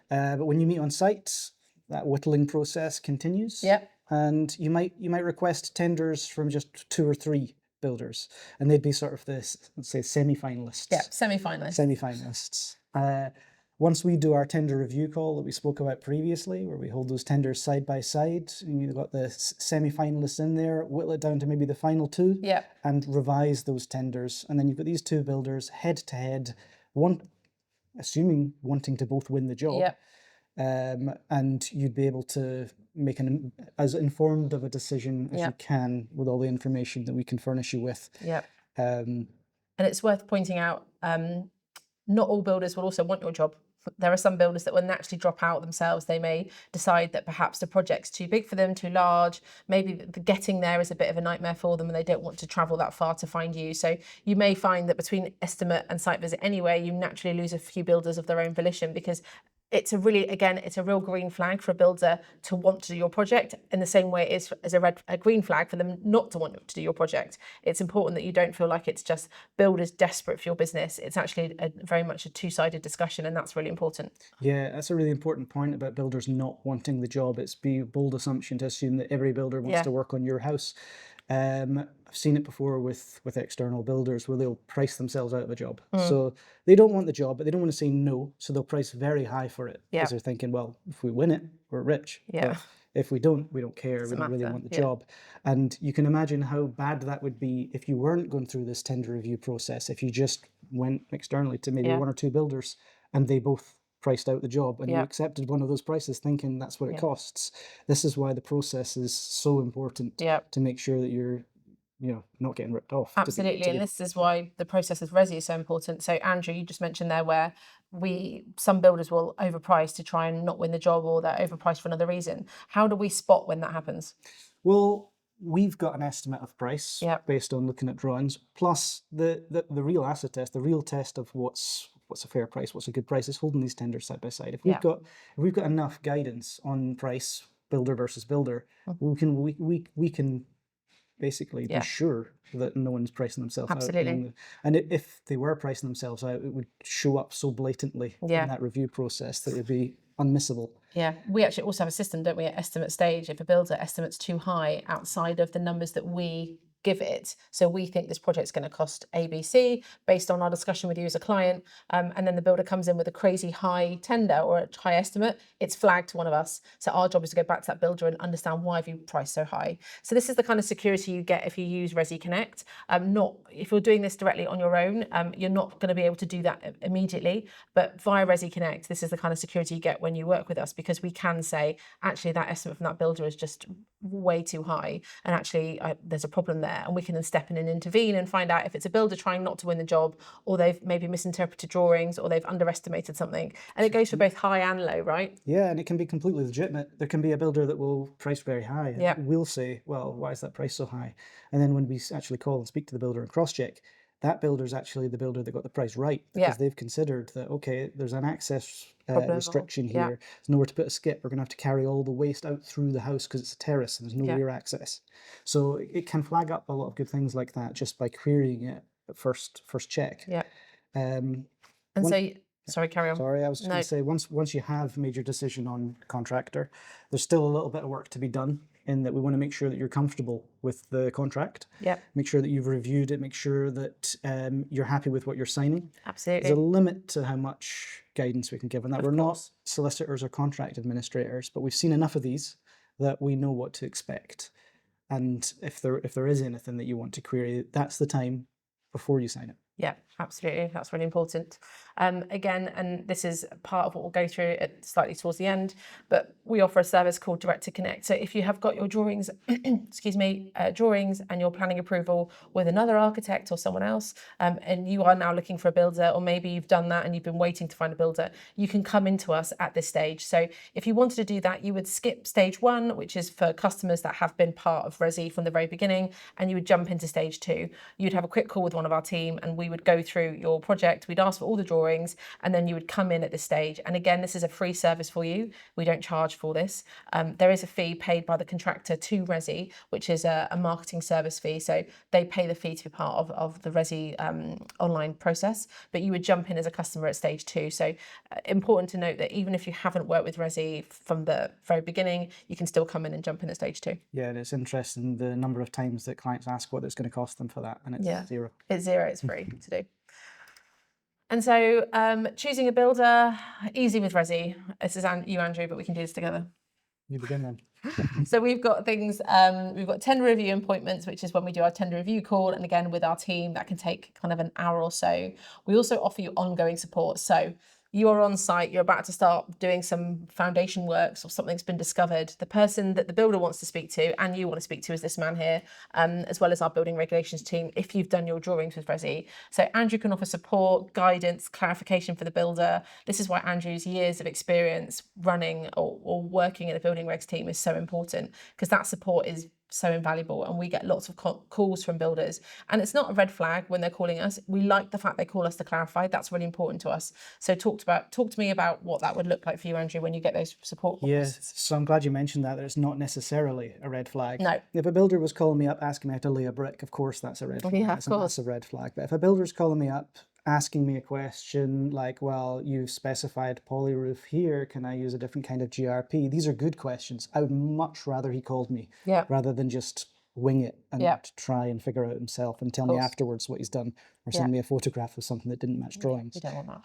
B: But when you meet on site, that whittling process continues.
A: Yep.
B: And you might request tenders from just 2 or 3 builders, and they'd be sort of this, let's say, semi-finalists.
A: Yeah, semi-finalists.
B: Semi-finalists. Once we do our tender review call that we spoke about previously, where we hold those tenders side by side, and you've got the semi-finalists in there, whittle it down to maybe the final 2, and revise those tenders. And then you've got these 2 builders head to head, wanting to both win the job. And you'd be able to make as informed of a decision as you can with all the information that we can furnish you with.
A: And it's worth pointing out, not all builders will also want your job. There are some builders that will naturally drop out themselves. They may decide that perhaps the project's too big for them, too large. Maybe the getting there is a bit of a nightmare for them and they don't want to travel that far to find you. So you may find that between estimate and site visit anyway, you naturally lose a few builders of their own volition, because it's a real green flag for a builder to want to do your project, in the same way it is as a green flag for them not to want to do your project. It's important that you don't feel like it's just builders desperate for your business. It's actually very much a 2-sided discussion, and that's really important.
B: Yeah, that's a really important point about builders not wanting the job. It's a bold assumption to assume that every builder wants to work on your house. I've seen it before with external builders where they'll price themselves out of a job. So they don't want the job, but they don't want to say no. So they'll price very high for it, because they're thinking, well, if we win it, we're rich. But if we don't care. We don't really want the job. And you can imagine how bad that would be if you weren't going through this tender review process, if you just went externally to maybe 1 or 2 builders and they both priced out the job, and you accepted one of those prices thinking that's what it costs. This is why the process is so important, to make sure that you're not getting ripped off.
A: Absolutely. And this is why the process of Resi is so important. So Andrew, you just mentioned there where some builders will overprice to try and not win the job, or they're overpriced for another reason. How do we spot when that happens?
B: Well, we've got an estimate of price based on looking at drawings, plus the real asset test, the real test of what's a fair price, what's a good price, is holding these tenders side by side. If we've got enough guidance on price, builder versus builder, we can basically be sure that no one's pricing themselves out. And if they were pricing themselves out, it would show up so blatantly in that review process that it would be unmissable.
A: Yeah, we actually also have a system, don't we, at estimate stage. If a builder estimates too high outside of the numbers that we give it. So we think this project's going to cost ABC based on our discussion with you as a client. And then the builder comes in with a crazy high tender or a high estimate. It's flagged to one of us. So our job is to go back to that builder and understand why have you priced so high. So this is the kind of security you get if you use Resi Connect. Not if you're doing this directly on your own, you're not going to be able to do that immediately. But via Resi Connect, this is the kind of security you get when you work with us, because we can say, actually, that estimate from that builder is just way too high, and actually there's a problem there, and we can then step in and intervene and find out if it's a builder trying not to win the job, or they've maybe misinterpreted drawings, or they've underestimated something. And it goes for both high and low, right?
B: Yeah, and it can be completely legitimate. There can be a builder that will price very high.
A: Yeah.
B: We'll say, well, why is that price so high? And then when we actually call and speak to the builder and cross-check, that builder is actually the builder that got the price right, because they've considered that, okay, there's an access restriction here. There's nowhere to put a skip. We're going to have to carry all the waste out through the house because it's a terrace and there's no rear access. So it can flag up a lot of good things like that just by querying it at first check.
A: Yeah.
B: And
A: Sorry, carry on.
B: Sorry, I was just going to say, once you have made your decision on contractor, there's still a little bit of work to be done, in that we want to make sure that you're comfortable with the contract.
A: Yeah.
B: Make sure that you've reviewed it. Make sure that you're happy with what you're signing.
A: Absolutely.
B: There's a limit to how much guidance we can give on that. We're not solicitors or contract administrators, but we've seen enough of these that we know what to expect. And if there is anything that you want to query, that's the time before you sign it.
A: Yeah, absolutely. That's really important. Again, and this is part of what we'll go through slightly towards the end, but we offer a service called Resi Connect. So if you have got your drawings, drawings and your planning approval with another architect or someone else, and you are now looking for a builder, or maybe you've done that and you've been waiting to find a builder, you can come into us at this stage. So if you wanted to do that, you would skip stage 1, which is for customers that have been part of Resi from the very beginning, and you would jump into stage 2. You'd have a quick call with one of our team, and we would go through your project. We'd ask for all the drawings, and then you would come in at this stage. And again, this is a free service for you. We don't charge for this. There is a fee paid by the contractor to Resi, which is a marketing service fee. So they pay the fee to be part of the Resi online process, but you would jump in as a customer at stage 2. So important to note that even if you haven't worked with Resi from the very beginning, you can still come in and jump in at stage 2.
B: Yeah, and it's interesting the number of times that clients ask what it's going to cost them for that, and it's zero.
A: It's zero. It's free to do. And so choosing a builder, easy with Resi. This is you, Andrew, but we can do this together.
B: You begin then.
A: So we've got things, we've got tender review appointments, which is when we do our tender review call. And again, with our team, that can take kind of an hour or so. We also offer you ongoing support. So you are on site, you're about to start doing some foundation works, or something's been discovered. The person that the builder wants to speak to and you want to speak to is this man here, as well as our building regulations team, if you've done your drawings with Resi. So Andrew can offer support, guidance, clarification for the builder. This is why Andrew's years of experience running or working in a building regs team is so important, because that support is so invaluable, and we get lots of calls from builders, and it's not a red flag when they're calling us. We like the fact they call us to clarify. That's really important to us. So talk to me about what that would look like for you, Andrew, when you get those support calls.
B: Yes, so I'm glad you mentioned that it's not necessarily a red flag.
A: No.
B: If a builder was calling me up asking me how to lay a brick, of course that's a red flag.
A: Yeah,
B: It's a massive red flag. But if a builder's calling me up asking me a question like, well, you've specified poly roof here, can I use a different kind of GRP? These are good questions. I would much rather he called me rather than just wing it and try and figure out himself and tell me afterwards what he's done, or send me a photograph of something that didn't match drawings.
A: You don't want that.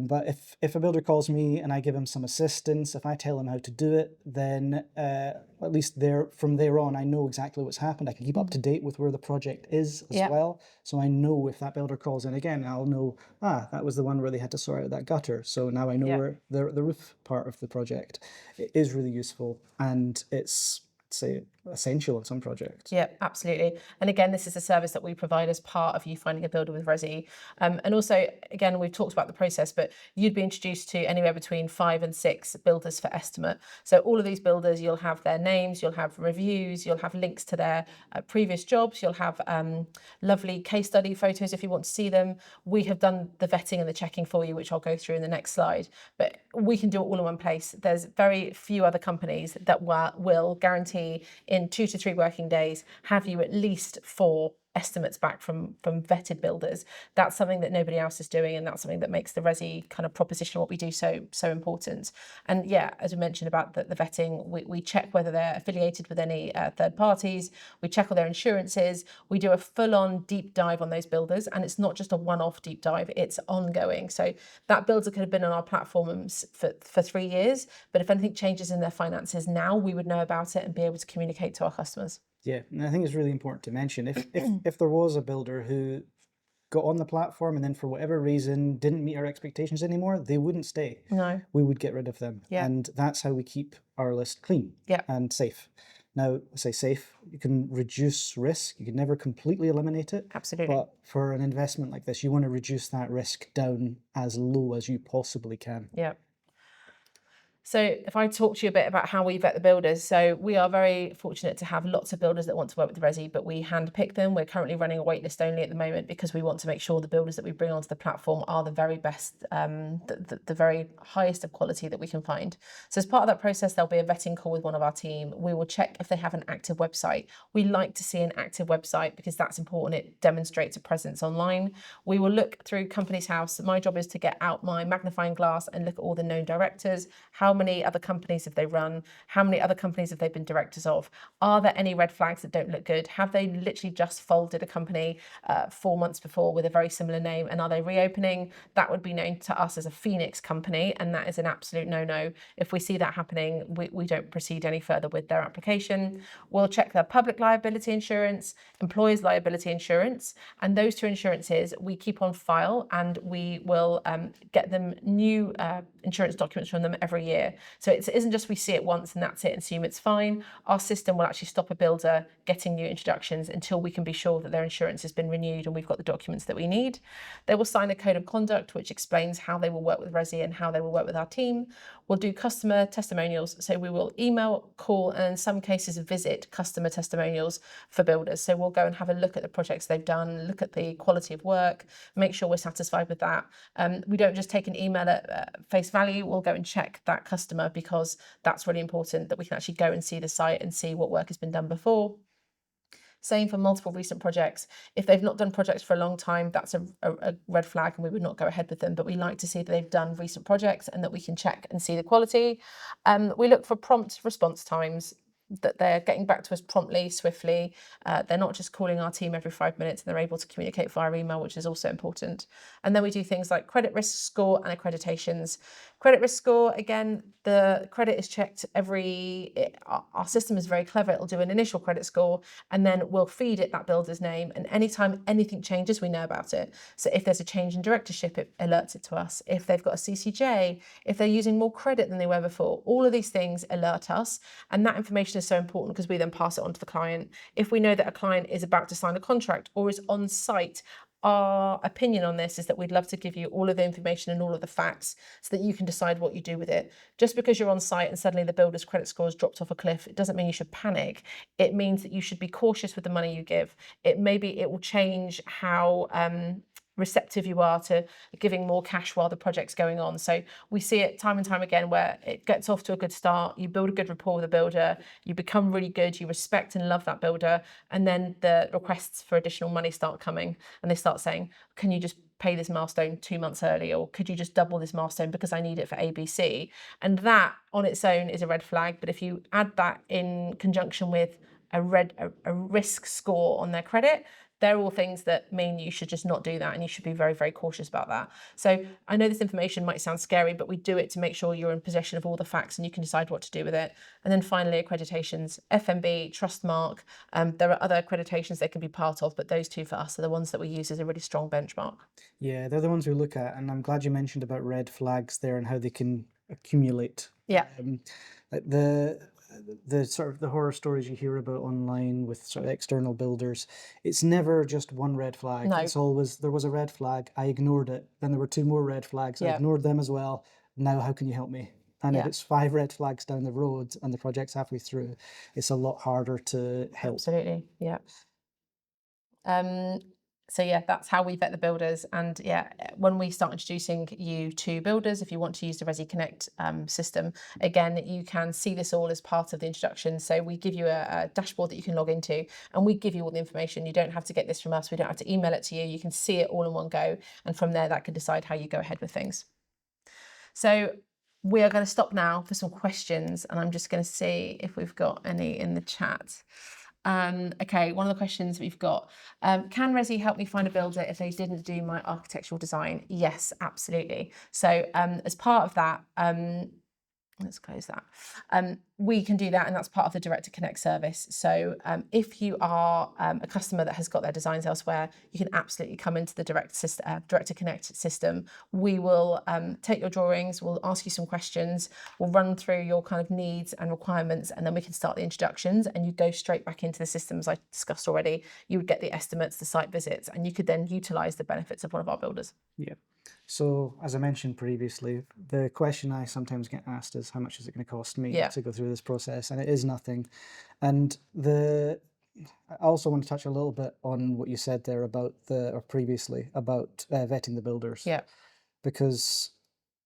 B: But if a builder calls me and I give him some assistance, if I tell him how to do it, then at least from there on, I know exactly what's happened. I can keep up to date with where the project is as well. So I know if that builder calls in again, I'll know, that was the one where they had to sort out that gutter. So now I know where the roof part of the project. It is really useful, and it's essential on some projects.
A: Yeah, absolutely. And again, this is a service that we provide as part of you finding a builder with Resi. And also, again, we've talked about the process, but you'd be introduced to anywhere between 5 and 6 builders for estimate. So all of these builders, you'll have their names, you'll have reviews, you'll have links to their previous jobs, you'll have lovely case study photos if you want to see them. We have done the vetting and the checking for you, which I'll go through in the next slide, but we can do it all in one place. There's very few other companies that will guarantee in 2 to 3 working days have you at least 4 estimates back from vetted builders. That's something that nobody else is doing, and that's something that makes the Resi kind of proposition, what we do, so important. And yeah, as we mentioned about the vetting, we check whether they're affiliated with any third parties. We check all their insurances. We do a full-on deep dive on those builders, and it's not just a one-off deep dive, it's ongoing. So that builder could have been on our platforms for 3 years, but if anything changes in their finances now, we would know about it and be able to communicate to our customers.
B: Yeah, and I think it's really important to mention if there was a builder who got on the platform and then for whatever reason didn't meet our expectations anymore, they wouldn't stay.
A: No.
B: We would get rid of them.
A: Yeah.
B: And that's how we keep our list clean
A: Yeah.
B: and safe. Now, I say safe, you can reduce risk. You can never completely eliminate it.
A: Absolutely.
B: But for an investment like this, you want to reduce that risk down as low as you possibly can.
A: Yeah. So if I talk to you a bit about how we vet the builders, so we are very fortunate to have lots of builders that want to work with Resi, but we handpick them. We're currently running a waitlist only at the moment because we want to make sure the builders that we bring onto the platform are the very best, the very highest of quality that we can find. So as part of that process, there'll be a vetting call with one of our team. We will check if they have an active website. We like to see an active website because that's important. It demonstrates a presence online. We will look through Companies House. My job is to get out my magnifying glass and look at all the known directors. How many other companies have they run? How many other companies have they been directors of? Are there any red flags that don't look good? Have they literally just folded a company 4 months before with a very similar name, and are they reopening? That would be known to us as a Phoenix company, and that is an absolute no-no. If we see that happening, we don't proceed any further with their application. We'll check their public liability insurance, employers liability insurance, and those two insurances we keep on file, and we will get them new insurance documents from them every year. So it isn't just we see it once and that's it and assume it's fine. Our system will actually stop a builder getting new introductions until we can be sure that their insurance has been renewed and we've got the documents that we need. They will sign a code of conduct which explains how they will work with Resi and how they will work with our team. We'll do customer testimonials. So we will email, call, and in some cases visit customer testimonials for builders. So we'll go and have a look at the projects they've done, look at the quality of work, make sure we're satisfied with that. We don't just take an email at face value. We'll go and check that customer because that's really important that we can actually go and see the site and see what work has been done before. Same for multiple recent projects. If they've not done projects for a long time, that's a red flag and we would not go ahead with them. But we like to see that they've done recent projects and that we can check and see the quality. We look for prompt response times, that they're getting back to us promptly, swiftly. They're not just calling our team every 5 minutes, and they're able to communicate via email, which is also important. And then we do things like credit risk score and accreditations. Credit risk score, again, the credit is checked our system is very clever. It'll do an initial credit score and then we'll feed it that builder's name. And anytime anything changes, we know about it. So if there's a change in directorship, it alerts it to us. If they've got a CCJ, if they're using more credit than they were before, all of these things alert us. And that information is so important because we then pass it on to the client. If we know that a client is about to sign a contract or is on site, our opinion on this is that we'd love to give you all of the information and all of the facts so that you can decide what you do with it. Just because you're on site and suddenly the builder's credit score has dropped off a cliff, it doesn't mean you should panic. It means that you should be cautious with the money you give. It will change how receptive you are to giving more cash while the project's going on. So we see it time and time again where it gets off to a good start, you build a good rapport with the builder, you become really good, you respect and love that builder, and then the requests for additional money start coming and they start saying, can you just pay this milestone 2 months early, or could you just double this milestone because I need it for ABC? And that on its own is a red flag, but if you add that in conjunction with a risk score on their credit, they're all things that mean you should just not do that, and you should be very, very cautious about that. So I know this information might sound scary, but we do it to make sure you're in possession of all the facts and you can decide what to do with it. And then finally, accreditations, FMB, Trustmark. There are other accreditations they can be part of, but those two for us are the ones that we use as a really strong benchmark.
B: Yeah, they're the ones we look at, and I'm glad you mentioned about red flags there and how they can accumulate.
A: Yeah.
B: Like the sort of the horror stories you hear about online with sort of external builders, it's never just one red flag.
A: No.
B: It's always, there was a red flag, I ignored it. Then there were 2 more red flags, I
A: Yeah.
B: ignored them as well. Now how can you help me? And if
A: Yeah.
B: it's 5 red flags down the road and the project's halfway through, it's a lot harder to help.
A: Absolutely, yeah. So yeah, that's how we vet the builders. And yeah, when we start introducing you to builders, if you want to use the Resi Connect system, again, you can see this all as part of the introduction. So we give you a dashboard that you can log into, and we give you all the information. You don't have to get this from us. We don't have to email it to you. You can see it all in one go. And from there, that can decide how you go ahead with things. So we are going to stop now for some questions, and I'm just going to see if we've got any in the chat. Okay, one of the questions we've got, can Resi help me find a builder if they didn't do my architectural design? Yes, absolutely. So as part of that, let's close that. We can do that, and that's part of the Direct to Connect service. So if you are a customer that has got their designs elsewhere, you can absolutely come into the Direct to Connect system. We will take your drawings, we'll ask you some questions, we'll run through your kind of needs and requirements, and then we can start the introductions, and you go straight back into the systems I discussed already. You would get the estimates, the site visits, and you could then utilize the benefits of one of our builders.
B: Yeah. So as I mentioned previously, the question I sometimes get asked is how much is it going to cost me to go through this process? And it is nothing. And I also want to touch a little bit on what you said there about previously about vetting the builders.
A: Yeah.
B: Because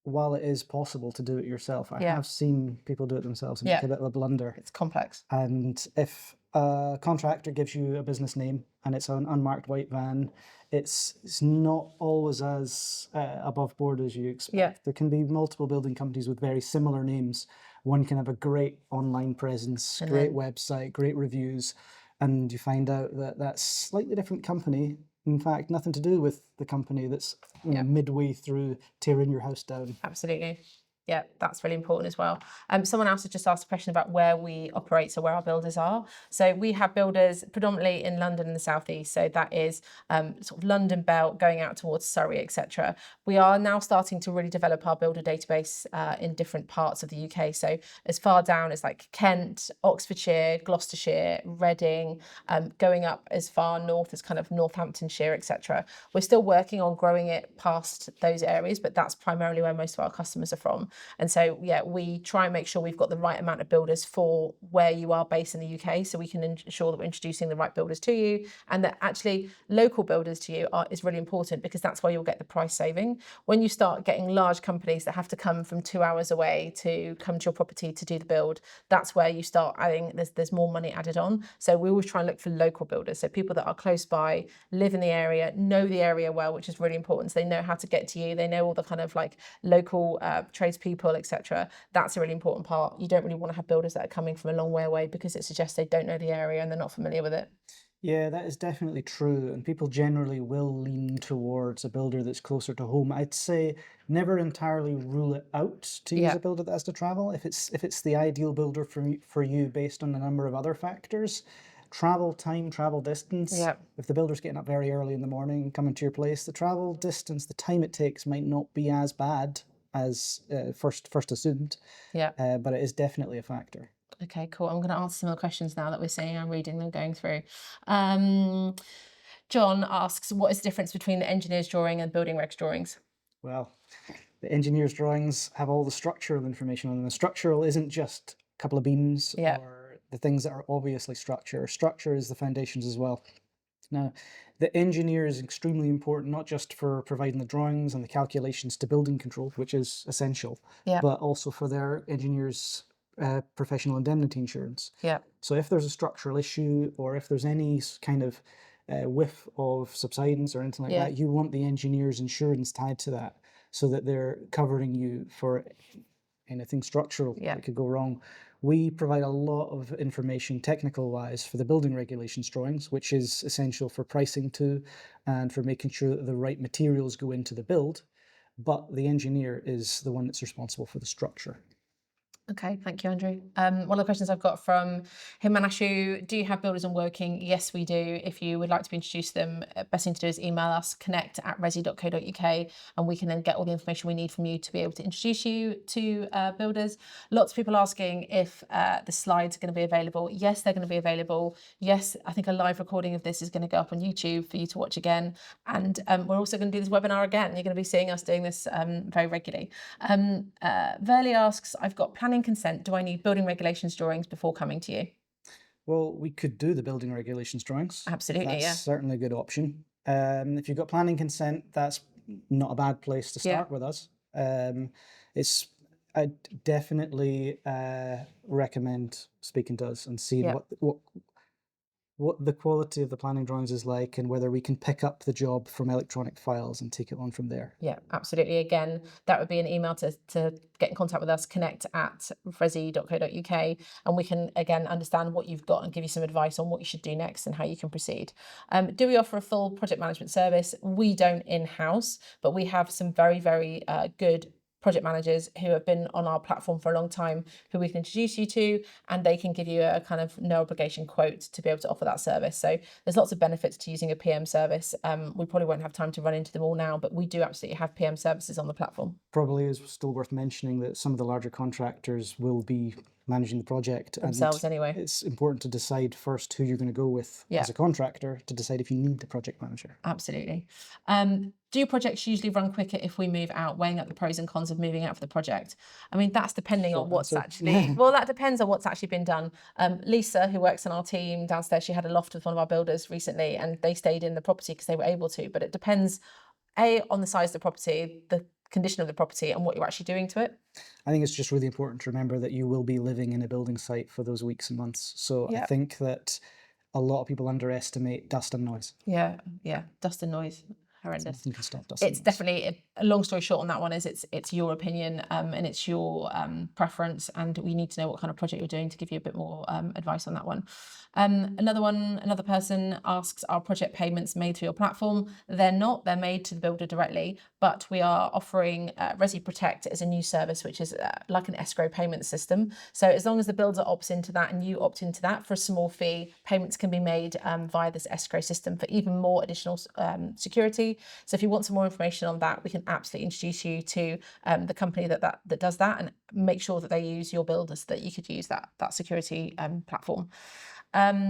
B: while it is possible to do it yourself, I have seen people do it themselves and make a bit of a blunder.
A: It's complex.
B: And if a contractor gives you a business name and it's an unmarked white van, it's not always as above board as you expect.
A: Yeah.
B: There can be multiple building companies with very similar names. One can have a great online presence, great website, great reviews, and you find out that that's a slightly different company. In fact, nothing to do with the company that's midway through tearing your house down.
A: Absolutely. Yeah, that's really important as well. Someone else has just asked a question about where we operate, so where our builders are. So we have builders predominantly in London and the southeast. So that is sort of London belt going out towards Surrey, etc. We are now starting to really develop our builder database in different parts of the UK. So as far down as like Kent, Oxfordshire, Gloucestershire, Reading, going up as far north as kind of Northamptonshire, etc. We're still working on growing it past those areas, but that's primarily where most of our customers are from. And so, yeah, we try and make sure we've got the right amount of builders for where you are based in the UK, so we can ensure that we're introducing the right builders to you, and that actually local builders to you is really important, because that's where you'll get the price saving. When you start getting large companies that have to come from 2 hours away to come to your property to do the build, that's where you start adding, there's more money added on. So we always try and look for local builders, so people that are close by, live in the area, know the area well, which is really important. So they know how to get to you, they know all the kind of like local tradespeople, etc. That's a really important part. You don't really want to have builders that are coming from a long way away, because it suggests they don't know the area and they're not familiar with it.
B: Yeah, that is definitely true, and people generally will lean towards a builder that's closer to home. I'd say never entirely rule it out to use a builder that has to travel. If it's the ideal builder for you based on a number of other factors, travel time, travel distance. If the builder's getting up very early in the morning, coming to your place, the travel distance, the time it takes might not be as bad as first assumed. But it is definitely a factor.
A: Okay, cool. I'm going to answer some of the questions now that we're seeing. I'm reading them, going through. John asks, what is the difference between the engineer's drawing and building regs drawings?
B: Well, the engineer's drawings have all the structural information on them. The structural isn't just a couple of beams or the things that are obviously structure. Structure is the foundations as well. Now, the engineer is extremely important, not just for providing the drawings and the calculations to building control, which is essential, but also for their engineers' professional indemnity insurance. So if there's a structural issue, or if there's any kind of whiff of subsidence or anything like that, you want the engineer's insurance tied to that, so that they're covering you for anything structural that could go wrong. We provide a lot of information technical wise for the building regulations drawings, which is essential for pricing too, and for making sure that the right materials go into the build. But the engineer is the one that's responsible for the structure.
A: Okay, thank you, Andrew. One of the questions I've got from Himanashu, do you have builders on working? Yes, we do. If you would like to be introduced to them, best thing to do is email us, connect@resi.co.uk, and we can then get all the information we need from you to be able to introduce you to builders. Lots of people asking if the slides are going to be available. Yes, they're going to be available. Yes, I think a live recording of this is going to go up on YouTube for you to watch again. And we're also going to do this webinar again. You're going to be seeing us doing this very regularly. Verley asks, I've got planning consent. Do I need building regulations drawings before coming to you?
B: Well, we could do the building regulations drawings.
A: Absolutely,
B: That's certainly a good option. If you've got planning consent, that's not a bad place to
A: Yeah.
B: start with us. It's I definitely recommend speaking to us and seeing
A: Yeah.
B: what the quality of the planning drawings is like, and whether we can pick up the job from electronic files and take it on from there.
A: Yeah, absolutely. Again, that would be an email to get in contact with us, connect@resi.co.uk, and we can again understand what you've got and give you some advice on what you should do next and how you can proceed. Do we offer a full project management service? We don't in-house, but we have some very, very good project managers who have been on our platform for a long time who we can introduce you to, and they can give you a kind of no obligation quote to be able to offer that service. So there's lots of benefits to using a PM service. We probably won't have time to run into them all now, but we do absolutely have PM services on the platform.
B: Probably is still worth mentioning that some of the larger contractors will be managing the project,
A: Themselves
B: and
A: anyway.
B: it's important to decide first who you're going to go with
A: Yeah.
B: as a contractor to decide if you need the project manager.
A: Absolutely. Do projects usually run quicker if we move out, weighing up the pros and cons of moving out for the project? I mean, that's depending on
B: Short
A: what's
B: answer.
A: actually, well, that depends on what's actually been done. Lisa, who works on our team downstairs, she had a loft with one of our builders recently and they stayed in the property because they were able to, but it depends, on the size of the property, the condition of the property and what you're actually doing to it.
B: I think it's just really important to remember that you will be living in a building site for those weeks and months. So I
A: Yeah.
B: think that a lot of people underestimate dust and noise.
A: Yeah, dust and noise, horrendous.
B: Nothing can stop dust
A: It's
B: and noise.
A: definitely a long story short on that one is it's your opinion and it's your preference, and we need to know what kind of project you're doing to give you a bit more advice on that one. Another person asks, are project payments made through your platform? They're not. They're made to the builder directly, but we are offering Resi Protect as a new service, which is like an escrow payment system. So as long as the builder opts into that and you opt into that for a small fee, payments can be made via this escrow system for even more additional security. So if you want some more information on that, we can absolutely introduce you to the company that does that, and make sure that they use your builder so that you could use that security platform.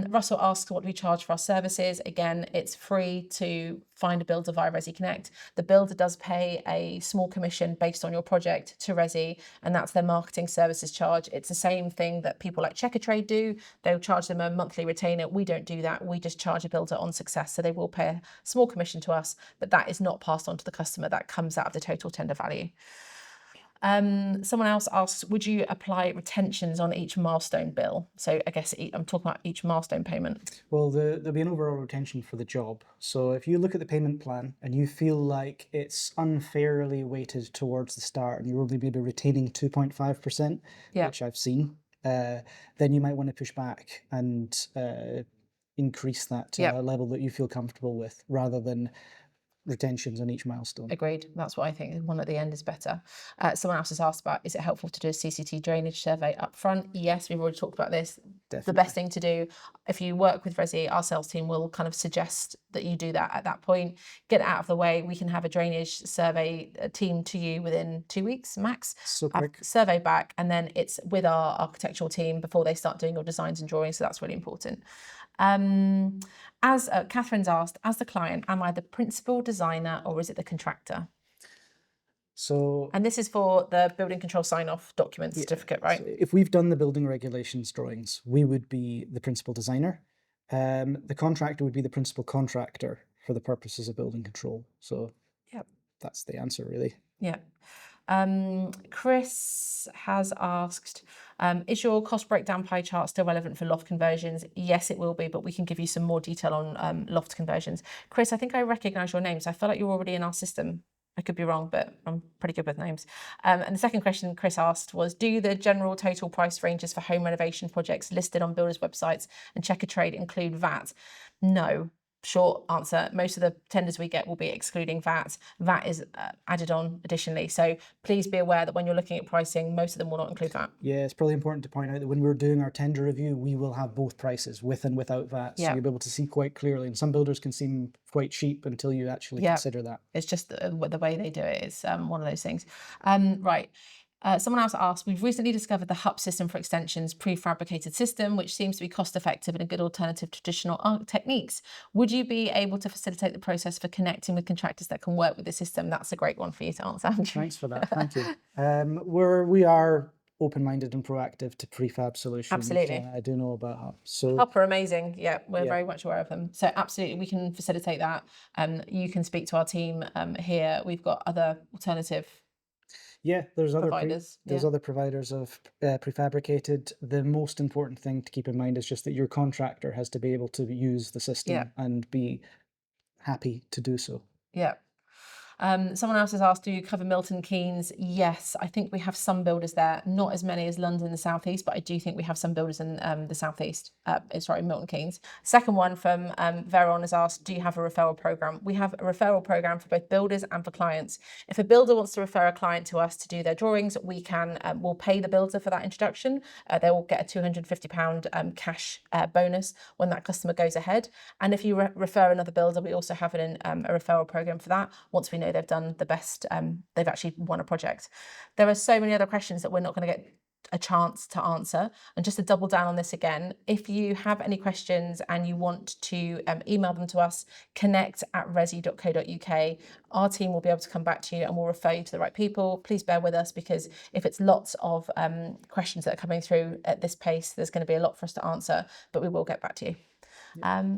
A: Russell asks, what do we charge for our services? Again, it's free to find a builder via Resi Connect. The builder does pay a small commission based on your project to Resi, and that's their marketing services charge. It's the same thing that people like Checkatrade do. They'll charge them a monthly retainer. We don't do that. We just charge a builder on success. So they will pay a small commission to us, but that is not passed on to the customer. That comes out of the total tender value. Someone else asks, would you apply retentions on each milestone bill? So I guess I'm talking about each milestone payment.
B: Well, there'll be an overall retention for the job. So if you look at the payment plan and you feel like it's unfairly weighted towards the start and you're only maybe retaining 2.5%,
A: Yeah.
B: which I've seen, then you might want to push back and increase that to
A: Yeah.
B: a level that you feel comfortable with, rather than retentions on each milestone.
A: Agreed. That's what I think. One at the end is better. Someone else has asked about, is it helpful to do a CCT drainage survey up front? Yes, we've already talked about this.
B: Definitely.
A: The best thing to do, if you work with Resi, our sales team will kind of suggest that you do that at that point. Get it out of the way. We can have a drainage survey team to you within 2 weeks max.
B: So
A: Have
B: quick.
A: survey back, and then it's with our architectural team before they start doing your designs and drawings. So that's really important. As Catherine's asked, as the client, am I the principal designer or is it the contractor?
B: So
A: And this is for the building control sign-off document
B: Yeah,
A: certificate, right?
B: so if we've done the building regulations drawings, we would be the principal designer. The contractor would be the principal contractor for the purposes of building control. So
A: Yep.
B: that's the answer, really.
A: Yeah. Chris has asked, is your cost breakdown pie chart still relevant for loft conversions? Yes, it will be, but we can give you some more detail on loft conversions. Chris, I think I recognise your name, so I feel like you're already in our system. I could be wrong, but I'm pretty good with names. And the second question Chris asked was, do the general total price ranges for home renovation projects listed on builders' websites and Checkatrade include VAT? No. Short answer, most of the tenders we get will be excluding VAT. VAT is added on additionally. So please be aware that when you're looking at pricing, most of them will not include VAT.
B: Yeah, it's probably important to point out that when we're doing our tender review, we will have both prices, with and without VAT. So
A: Yeah.
B: you'll be able to see quite clearly. And some builders can seem quite cheap until you actually
A: Yeah.
B: consider that.
A: It's just the way they do it is one of those things. Right. Someone else asked, we've recently discovered the HUP system for extensions prefabricated system, which seems to be cost effective and a good alternative to traditional techniques. Would you be able to facilitate the process for connecting with contractors that can work with the system? That's a great one for you to answer, Andrew.
B: Thanks for that. Thank you. We are open-minded and proactive to prefab solutions.
A: Absolutely.
B: I do know about that. So
A: Hopper, amazing. Yeah, we're
B: yeah,
A: very much aware of them. So absolutely, we can facilitate that. You can speak to our team here. We've got other alternative
B: yeah,
A: providers.
B: there's
A: Yeah,
B: other providers of prefabricated. The most important thing to keep in mind is just that your contractor has to be able to use the
A: yeah,
B: system and be happy to do so.
A: yeah. Someone else has asked, do you cover Milton Keynes? Yes, I think we have some builders there, not as many as London and the Southeast, but I do think we have some builders in the Southeast, sorry, Milton Keynes. Second one from Veron has asked, do you have a referral program? We have a referral program for both builders and for clients. If a builder wants to refer a client to us to do their drawings, we can, we'll pay the builder for that introduction. They will get a £250 cash bonus when that customer goes ahead. And if you refer another builder, we also have a referral program for that. Once we know they've done the best, they've actually won a project. There are so many other questions that we're not going to get a chance to answer. And just to double down on this again, if you have any questions and you want to email them to us, connect@resi.co.uk. Our team will be able to come back to you and we'll refer you to the right people. Please bear with us, because if it's lots of questions that are coming through at this pace, there's going to be a lot for us to answer, but we will get back to you.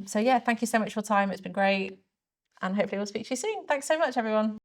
A: So yeah, thank you so much for your time. It's been great. And hopefully we'll speak to you soon. Thanks so much, everyone.